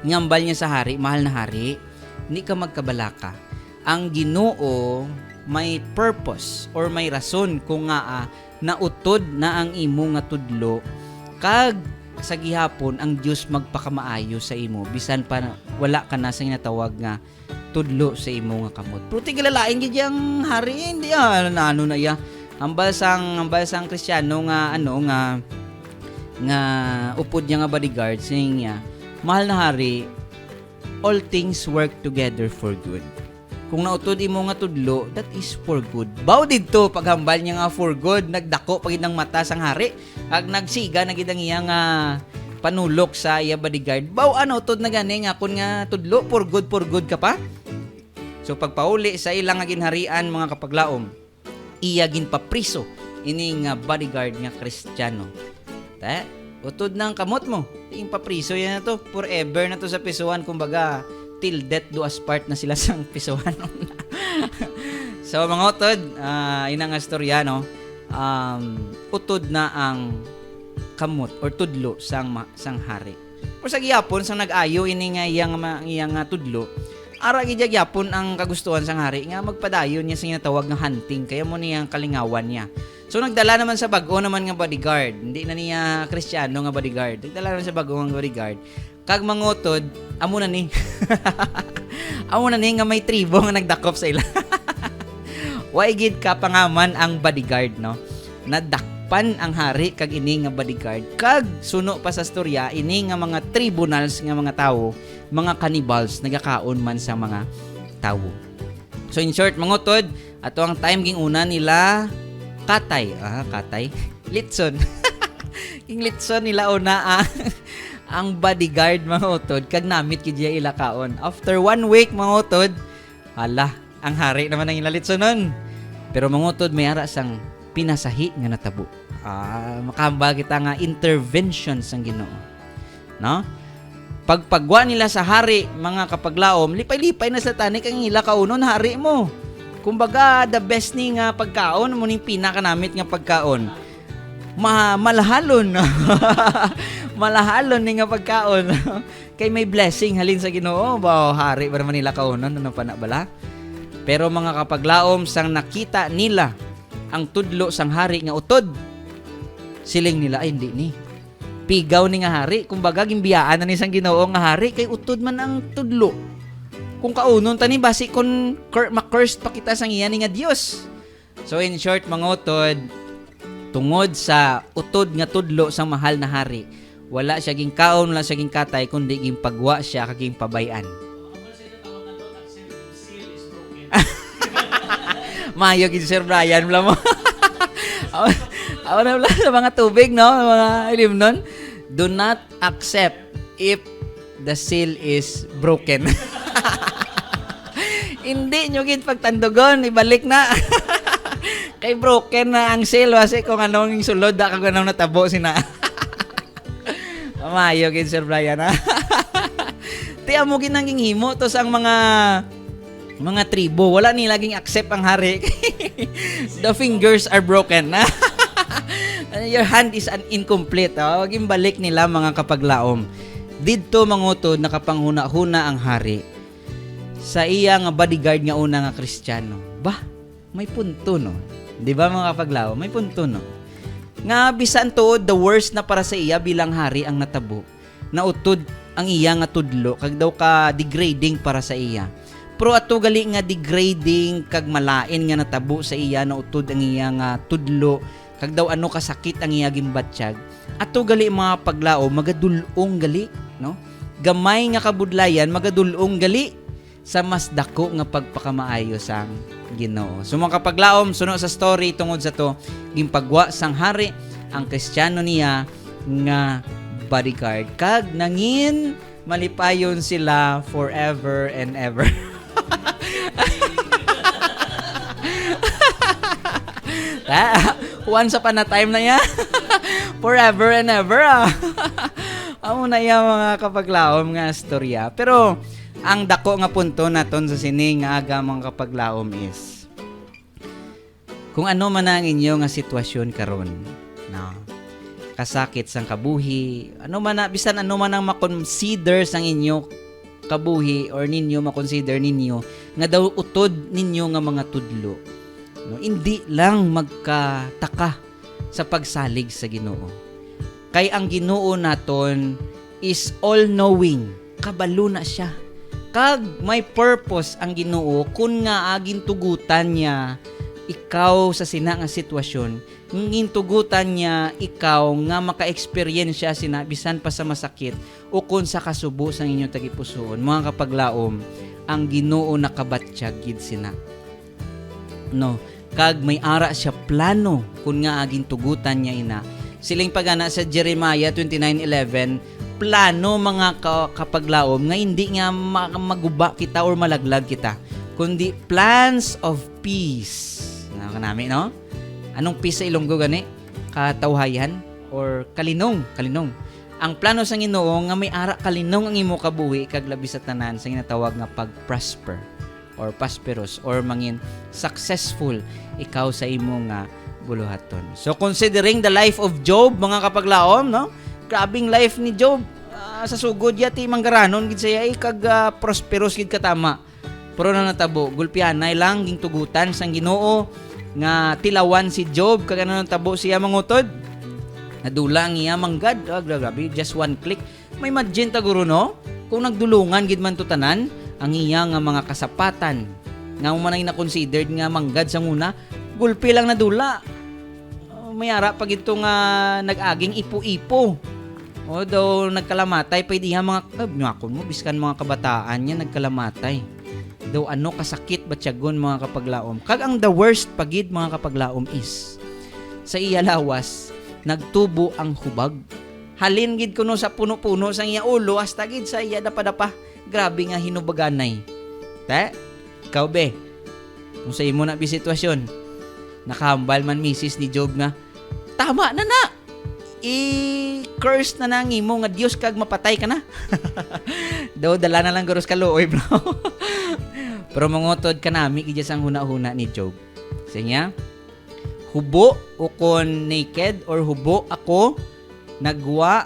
Ngambal niya sa hari, mahal na hari, hindi ka magkabalaka. Ang Ginoo may purpose or may rason kung nga nautod na ang imo nga tudlo kag sa gihapon ang Dios magpakamaayo sa imo bisan pa wala ka na sa ginatawag nga tudlo sa imo nga kamot. Pero tigilalain gid yang hari hindi ano na ya. Ambal sang Kristiyano nga nga upod niya nga bodyguard saying niya, mahal na hari, all things work together for good. Kung nautod imo nga tudlo, that is for good. Baw didto paghambal niya nga for good, nagdako pagid ng mata sang hari, ag nagsiga na gid ang iya nga panulok sa iya bodyguard. Baw anotud na gani nga kun nga tudlo for good ka pa. So pagpauli sa ilang nga ginharian mga kapaglaom, iya ginpapriso ini nga bodyguard nga Kristiyano. Utod ng kamot mo, ing papriso yan na to, forever na to sa pisuhan, kumbaga till death do us part na sila sang pisuhan. So mga utod, ina nga storya, no? Utod na ang kamot or tudlo sang hari. Pero sa giyapon, sang nag-ayo ini nga iyang tudlo, ara gid gyapon ang kagustuhan sang hari nga magpadayon niya sa ginatawag nga hunting, kaya mo niyang kalingawan niya. So nagdala naman sa bag-o naman nga bodyguard. Hindi na niya Kristiyano nga bodyguard. Nagdala naman sa bag-o nga bodyguard. Kag mangutod, amo na ni. Amo na ni nga may tribo nga nagdakop sa ila. Way gid ka pangaman ang bodyguard, no? Nadakpan ang hari kag ini nga bodyguard. Kag suno pa sa storya ini nga mga tribunals nga mga tawo, mga cannibals nagakaon man sa mga tawo. So in short, mangutod, ato ang time ging una nila katay. Katay. Litson. King Litson nila una ang bodyguard mga utod kag namit kid ila kaon. After 1 week mga utod, hala, ang hari naman ang ilalit nun. Pero mga utod may ara sang pinasahi nga natabo. Makahambal kita nga intervention sang Ginoo. No? Pagpagwa nila sa hari, mga kapaglaom, lipay-lipay na sa tanik ang ila kaunon hari mo. Kumbaga, the best ni nga pagkaon, mo ning pinakanamit nga pagkaon. Malahalon. Malahalon ni nga pagkaon. Kay may blessing halin sa Ginoo. Hari ba naman nila kaunon, ano pa na bala? Pero mga kapaglaom, sang nakita nila ang tudlo sang hari nga utod, siling nila, ay hindi ni. Pigaw ni nga hari. Kumbaga, gimbiyaan na ni sang Ginoo nga hari, kay utod man ang tudlo. Kung kaunon tani basi kon ma-cursed pa kita sang iyan nga Dios. So in short mga utod, tungod sa utod nga tudlo sang mahal na hari, wala siya ging kaon, wala siya ging katay, kundi ging pagwa siya kaging pabayan. Mayo gid Sir Brian bla mo. Aw na bla sa mga tubig no, mga ilim nun. Do not accept if the seal is broken. Hindi nyo gid pagtandugon, ibalik na. Kay broken na ang seal kasi kung anong sulod da kag anong natabo sina. Mayo gid Sir Brian ha. Ti amo gid nanging himo to sang mga tribo, wala ni laging accept ang hari. The fingers are broken. Your hand is incomplete. Wag balik nila mga kapaglaom. Didto mangutod nakapanghuna-huna ang hari sa iya nga bodyguard nga una nga Kristiyano. Bah, may punto no. 'Di ba mga kapaglaom? May punto no. Nga bisan tuod the worst na para sa iya bilang hari ang natabo. Nautod ang iya nga tudlo kag daw ka degrading para sa iya. Pero ato gali nga degrading kag malain nga natabo sa iya na utod ang iya nga tudlo kag daw ano kasakit ang iya gimbatsyag. Ato gali mga paglaom magadulong gali, no? Gamay nga kabudlayan magadulong gali sa mas dako nga pagpakamaayo sang Ginoo. So mga kapaglaom, suno sa story tungod sa to, gimpagwa sang hari ang Kristiyano niya nga bodyguard kag nangin malipayon sila forever and ever. Once upon a time na yan. Forever and ever. Amo na yan mga kapaglaom nga storya. Pero ang dako nga punto naton sa sining nga aga mga kapaglaom is kung ano man ang inyo nga sitwasyon karon, no? Kasakit sang kabuhi, ano man na, bisan ano man ang makonsider sang inyo kabuhi or ninyo makonsider ninyo nga daw utod ninyo nga mga tudlo, no? Hindi lang magkataka sa pagsalig sa Ginoo. Kay ang Ginoo naton is all knowing, kabalo na siya. Kag may purpose ang Ginoo kun nga agin tugutan niya ikaw sa sina nga sitwasyon, ngin tugutan niya ikaw nga maka-experience siya sina bisan pa sa masakit o kun sa kasubo sang inyong tagipusoon. Mga kapaglaom, ang Ginoo nakabatsyag gid sina. No, kag may ara siya plano kun nga agin tugutan niya ina. Siling pagana sa Jeremiah 29:11, plano mga kapaglaom nga hindi nga maguba kita or malaglag kita, kundi plans of peace. Kanami, no? Anong peace sa Ilonggo gani? Katawhayan or kalinong. Ang plano sa Ginoo nga may ara kalinong ang imo kabuhi kag labi sa tanan sa ginatawag nga pag-prosper or prosperous or mangin successful ikaw sa imo nga buluhaton. So considering the life of Job, mga kapaglaom, no? Grabing life ni Job. Sa sugod yati manggaranon gid saya kag prosperous gid katama. Pero na natabo, gulpianay lang ging tugutan sang Ginoo nga tilawan si Job kag ano tabo siya mangutod. Nadula ang iya manggad. Grabe, just one click. May imagine ta guro no? Kung nagdulungan gid man to tanan ang iya nga mga kasapatan nga umanay na considered nga manggad sa nguna, gulpi lang nadula. Mayara pag ito nga nag-aging ipo-ipo. O daw nagkalamatay pa diha mga nakon mo biskan mga kabataan niya nagkalamatay. Daw ano kasakit batyagon mga kapaglaom. Kag ang the worst pagid mga kapaglaom is sa iya lawas nagtubo ang hubag. Halin gid kuno sa puno-puno sang iya ulo hasta gid sa iya dapa-dapa. Grabe nga hinubaganay. Te, ikaw be. Kung sa imo na bi sitwasyon, nakahambal man misis ni Job nga, tama na na. I-curse na nang imo nga Dios kag mapatay ka na. Daw dala na lang guros kaluoy, bro. Pero mangutod ka nami gid sang huna-huna ni Job. Sinya, hubo o kon naked or hubo ako nagwa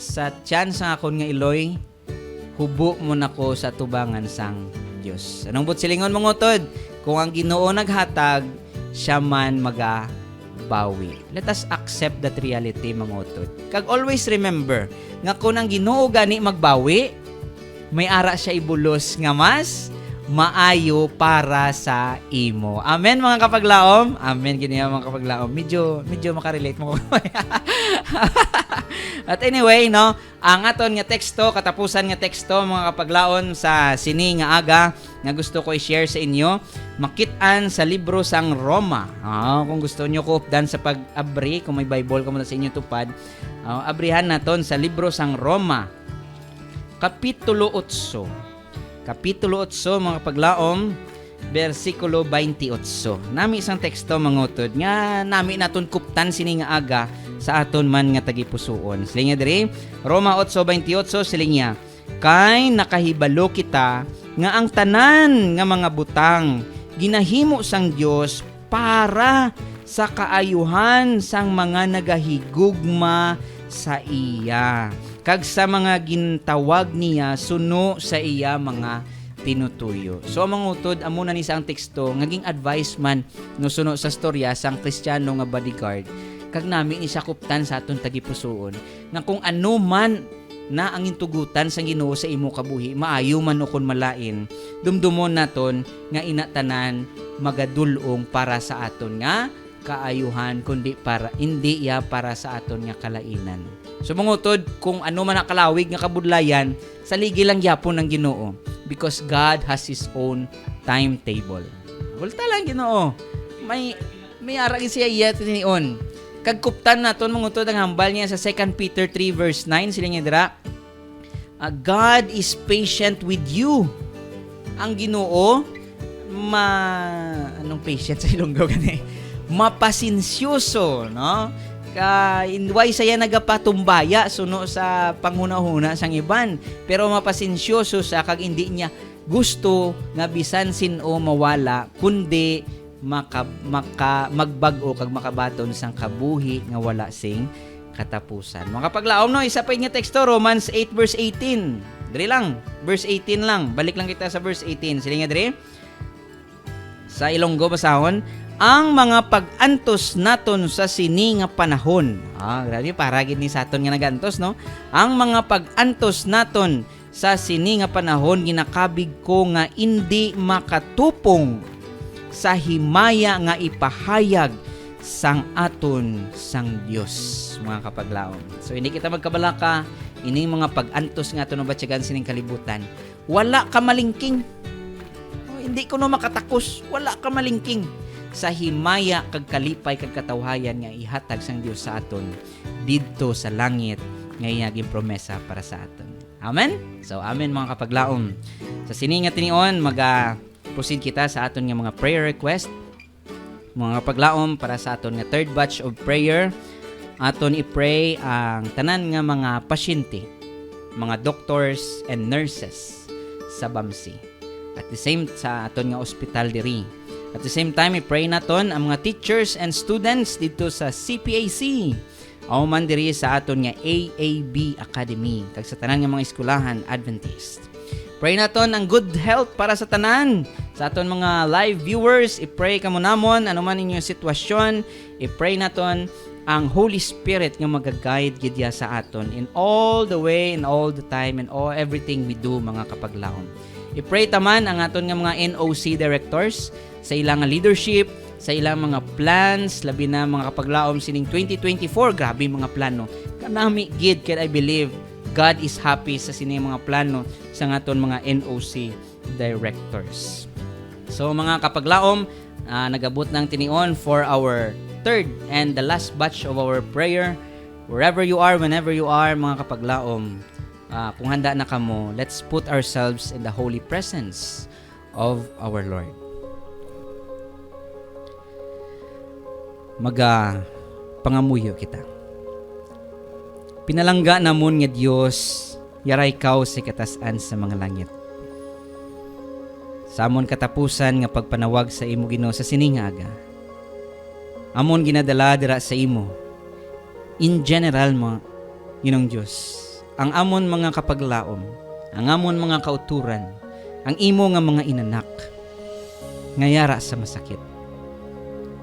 sa tiyan sa akon nga iloy, hubo mo nako sa tubangan sang Dios. Anong but silingon mangutod? Kung ang Ginoo naghatag, siya man magabawi. Let us accept that reality mangutod. Kag always remember nga kung ang Ginoo gani magbawi, may ara siya ibulos nga mas maayo para sa imo. Amen mga kapaglaom. Amen gini mga kapaglaom. Medyo makarelate mo. At anyway, no, ang aton nga teksto, katapusan nga teksto mga kapaglaon sa sini nga aga nga gusto ko i-share sa inyo, makit-an sa libro sang Roma. Kung gusto nyo ko updan sa pag-abri, kung may Bible ka muna sa inyo tupad, abrihan naton sa libro sang Roma, Kapitulo 8. Kapitulo 8 mga kapaglaom, versikulo 28. Nami isang teksto mangutod nga nami naton kuptan sini nga aga sa aton man nga tagipusoon. Siling diri, Roma 8:28 siling niya, kay nakahibalo kita nga ang tanan nga mga butang ginahimo sang Dios para sa kaayuhan sang mga nagahigugma sa iya. Kag sa mga gintawag niya suno sa iya mga tinutuyo. So mangutod amo na ni sa ang teksto ngaging advice man no suno sa storya sang Kristiyano nga bodyguard. Kag nami ni siya kuptan sa aton tagipusoon nga kung ano man na ang intugutan sang Ginoo sa imo kabuhi maayo man o kon malain dumdumon naton nga inatanan magadulong para sa aton nga kaayuhan kundi para hindi ya para sa aton nga kalainan. So mangutod kung ano man nakalawig nga kabudlayan saligi lang gyapon ng Ginoo because God has His own timetable. Walta lang Ginoo. May ara siya iya tinion. Kagkuptan naton mangutod ang hambal niya sa 2 Peter 3 verse 9 sila niya dira. God is patient with you. Ang Ginoo anong patient sa Ilonggo gani? Mapasinsyoso, no? Why saya nagapatumbaya suno sa panghuna-huna sang iban pero mapasinsyoso sa kag hindi niya gusto nga bisan sino mawala kundi magbag-o kag makabaton sang kabuhi nga wala sing katapusan. Mga kapaglaom no, isa pa nga teksto Romans 8 verse 18. Diri lang, verse 18 lang. Balik lang kita sa verse 18. Sila nga diri. Sa Ilonggo basahon, ang mga pag-antos naton sa sini nga panahon. Grabe para gid ni saton nga nagantos no. Ang mga pag-antos naton sa sini nga panahon ginakabig ko nga hindi makatupong sa himaya nga ipahayag sang aton sang Dios mga kapaglaom. So hindi kita magkabalaka ining mga pag-antos nga aton batyagan sining kalibutan. Wala ka malingking. Hindi ko no makatakos. Wala ka malingking sa himaya kag kalipay kag katawhayan nga ihatag sang Dios sa aton didto sa langit nga iyang promesa para sa aton. Amen. So amen mga kapaglaom. Sa sini nga tinion proceed kita sa aton nga mga prayer request. Mga paglaom para sa aton nga third batch of prayer. Aton i-pray ang tanan nga mga pasyente, mga doctors and nurses sa Bamsi. At the same sa aton nga ospital diri. At the same time, i-pray naton ang mga teachers and students dito sa CPAC. O man diri sa aton nga AAB Academy kag sa tanan nga mga eskwelahan Adventist. Pray naton ang good health para sa tanan Sa aton mga live viewers, i-pray kamo namon anuman inyong sitwasyon, i-pray naton ang Holy Spirit nga mag-guide gidya sa aton in all the way, in all the time, and all everything we do, mga kapaglaom. I-pray taman ang aton nga mga NOC directors sa ilang leadership, sa ilang mga plans, labi na mga kapaglaom sining 2024, grabe mga plano. Kanami gid kay I believe God is happy sa sining mga plano sa aton mga NOC directors. So mga kapaglaom, nagabot ng tinion for our third and the last batch of our prayer. Wherever you are, whenever you are, mga kapaglaom, kung handa na kamo, let's put ourselves in the holy presence of our Lord. Pangamuyo kita. Pinalangga namon nga Dios, yaray kaw sa katasan sa mga langit. Sa amon katapusan nga pagpanawag sa imo Ginoo sa sining aga. Amon ginadala dira sa imo. In general mo, Ginoong Dios, ang amon mga kapaglaom, ang amon mga kauturan, ang imo nga mga inanak, nga yara sa masakit.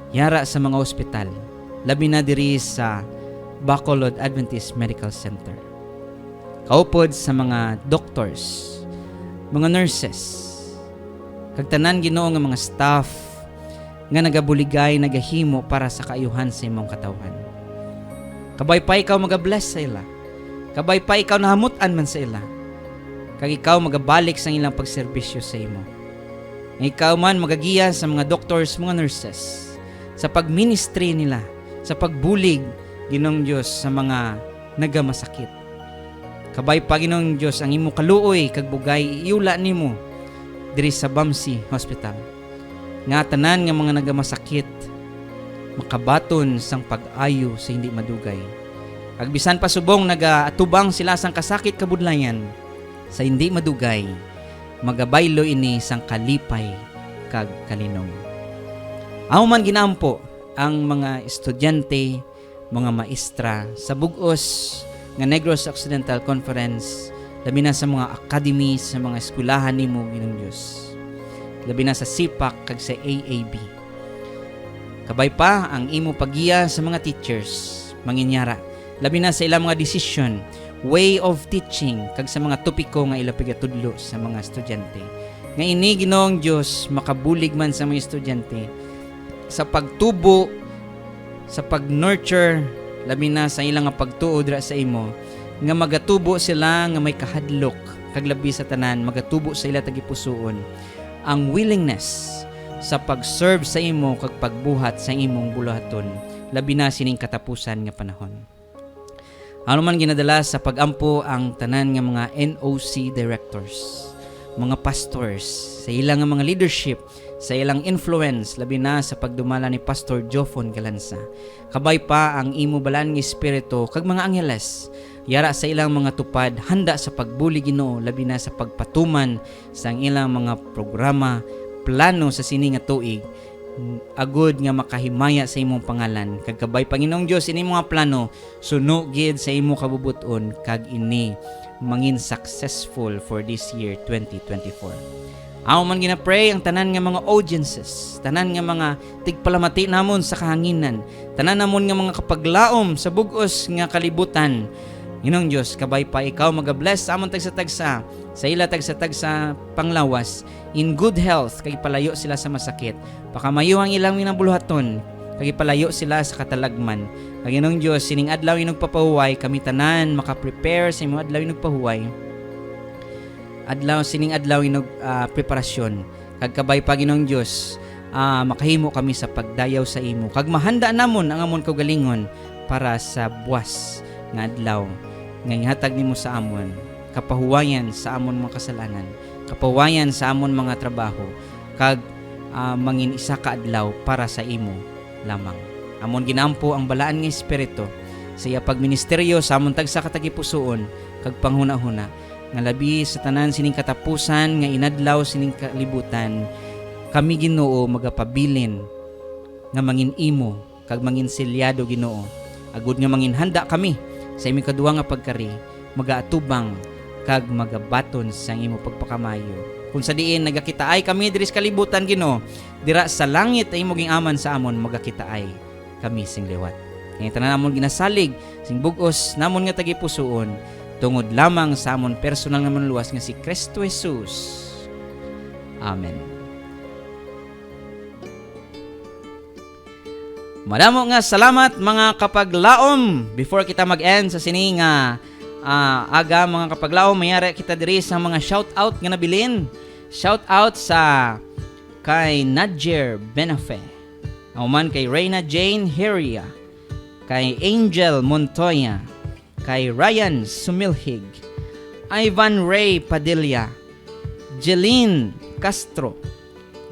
Yara sa mga ospital, labi na diri sa Bacolod Adventist Medical Center. Kaupod sa mga doctors, mga nurses, kagtanan Ginoo nga mga staff nga nagabuligay, nagahimo para sa kaayuhan sa imong katawan. Kabay pa ikaw magabless sa ila. Kabay pa ikaw nahamutan man sa ila. Kag ikaw magabalik sa ilang pagserbisyo sa imo. Ikaw man magagiya sa mga doctors, mga nurses, sa pagministry nila, sa pagbulig, Ginoong Diyos, sa mga nagamasakit. Kabay pa, Ginoong Diyos, ang imo kaluoy, kag bugay, iula nimo diri sa Bamsi Hospital. Nga tanan nga mga nagamasakit, makabaton sang pag-ayo sa hindi madugay. Kag bisan pa subong nagaatubang sila sang kasakit kabudlayan, sa hindi madugay, magabaylo ini sang kalipay kag kalinom. Amo man ginampo ang mga estudyante, mga maestra sa bug-os nga Negros Occidental Conference, labi na sa mga academy, sa mga eskwelahan nimo Ginoong Dios. Labi na sa SIPAC kag sa AAB. Kabay pa ang imo pagiya sa mga teachers, manginyara. Labi na sa ilang mga decision, way of teaching kag sa mga topiko nga ila pigatudlo sa mga estudyante. Nga ini Ginoong Dios makabulig man sa mga estudyante sa pagtubo, sa pag-nurture, labi na sa ilang nga pagtuo dira sa imo, nga magatubo sila nga may kahadlok, kag labi sa tanan, magatubo sa ila tagipusoon, ang willingness sa pag-serve sa imo kag pagbuhat sa imong buluhaton, labi na sining katapusan nga panahon. Ano man ginadala sa pagampo ang tanan nga mga NOC directors, mga pastors, sa ilang nga mga leadership, sa ilang influence, labi na sa pagdumala ni Pastor Jofon Galanza. Kabay pa ang imo balaan nga espiritu kag mga angeles, yara sa ilang mga tupad, handa sa pagbuli Ginoo, labi na sa pagpatuman sa ilang mga programa, plano sa sini nga tuig, agud nga makahimaya sa imong pangalan. Kag kabay Panginoong Dios ini mga plano, suno gid sa imo kabubuton kag ini mangin successful for this year 2024. Amo man gina-pray ang tanan nga mga audiences, tanan nga mga tigpalamati namon sa kahanginan, tanan namon nga mga kapaglaom sa bug-os nga kalibutan. Ginoong Dios, kabay pa ikaw magabless amon tagsa-tagsa, sa ila tagsa-tagsa panglawas, in good health, kay palayo sila sa masakit, pakamayo ang ilang minabuluhaton, kay palayo sila sa katalagman. Kag Ginoong Dios, sining adlaw inog papahuway, kami tanan maka-prepare sa imong adlaw inog pahuway. Sining adlaw inog preparasyon. Kag kabay pa Ginoong Dios, makahimo kami sa pagdayaw sa imo. Kag mahanda namon ang amon kaugalingon para sa buwas nga adlaw nga ihatag nimo sa amon, kapahuwayan sa amon mga kasalanan, kapahuwayan sa amon mga trabaho, kag mangin isa ka adlaw para sa imo lamang. Amon ginampo ang balaan nga espiritu sa iya pagministeryo sa amon tagsa katagipusoon kag panghuna-huna, nga labi sa tanan sining katapusan nga inadlaw sining kalibutan, kami Ginoo magapabilin nga mangin imo kag mangin selyado Ginoo, agud nga mangin handa kami sa imi kadua nga pagkari, magaatubang kag magabaton sa imo pagpakamayo Kung sa diin nagakita ay kami diri sa kalibutan Ginoo, dira sa langit ay imong aman sa amon magakita ay kami sing liwat. Kaya tanan namon ginasalig sing bug-os namon nga tagipusoon tungod lamang sa amon personal nga manluwas nga si Kristo Jesus. Amen. Madamo nga salamat mga kapaglaom. Before kita mag-end sa sini nga aga mga kapaglaom, mayari kita diri sa mga shout out nga nabilin. Shout out sa kay Nadjer Benafe, man kay Reyna Jane Heria, kay Angel Montoya, kay Ryan Sumilhig, Ivan Ray Padilla, Jeline Castro,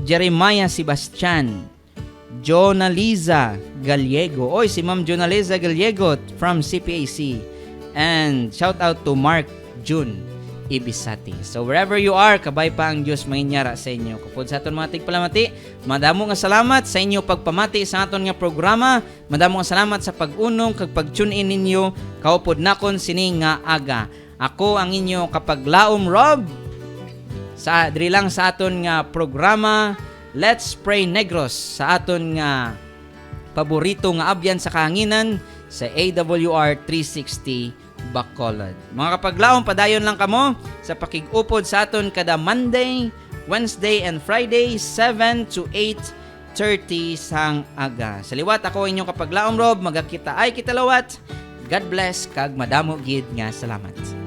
Jeremiah Sebastian, Jonaliza Gallego. Oy, si Ma'am Jonaliza Gallego from CPAC. And shout out to Mark June Ibisati. So wherever you are, kabay pa ang Diyos manginyara sa inyo. Kapod sa aton mga tigpalamati, madamo nga salamat sa inyo pagpamati sa aton nga programa. Madamo nga salamat sa pag-unong kag pag-tune in ninyo kaupod nakon sini nga aga. Ako ang inyo kapaglaom Rob. Sa diri lang sa aton nga programa Let's Pray Negros sa aton nga paborito nga abyan sa kahanginan sa AWR 360 Bacolod. Mga kapaglaom, padayon lang kamo sa pakig-upod sa aton kada Monday, Wednesday, and Friday, 7 to 8:30 sang aga. Sa liwat ako inyong kapaglaom Rob, magakita ay kitalawat. God bless kag madamo gid nga salamat.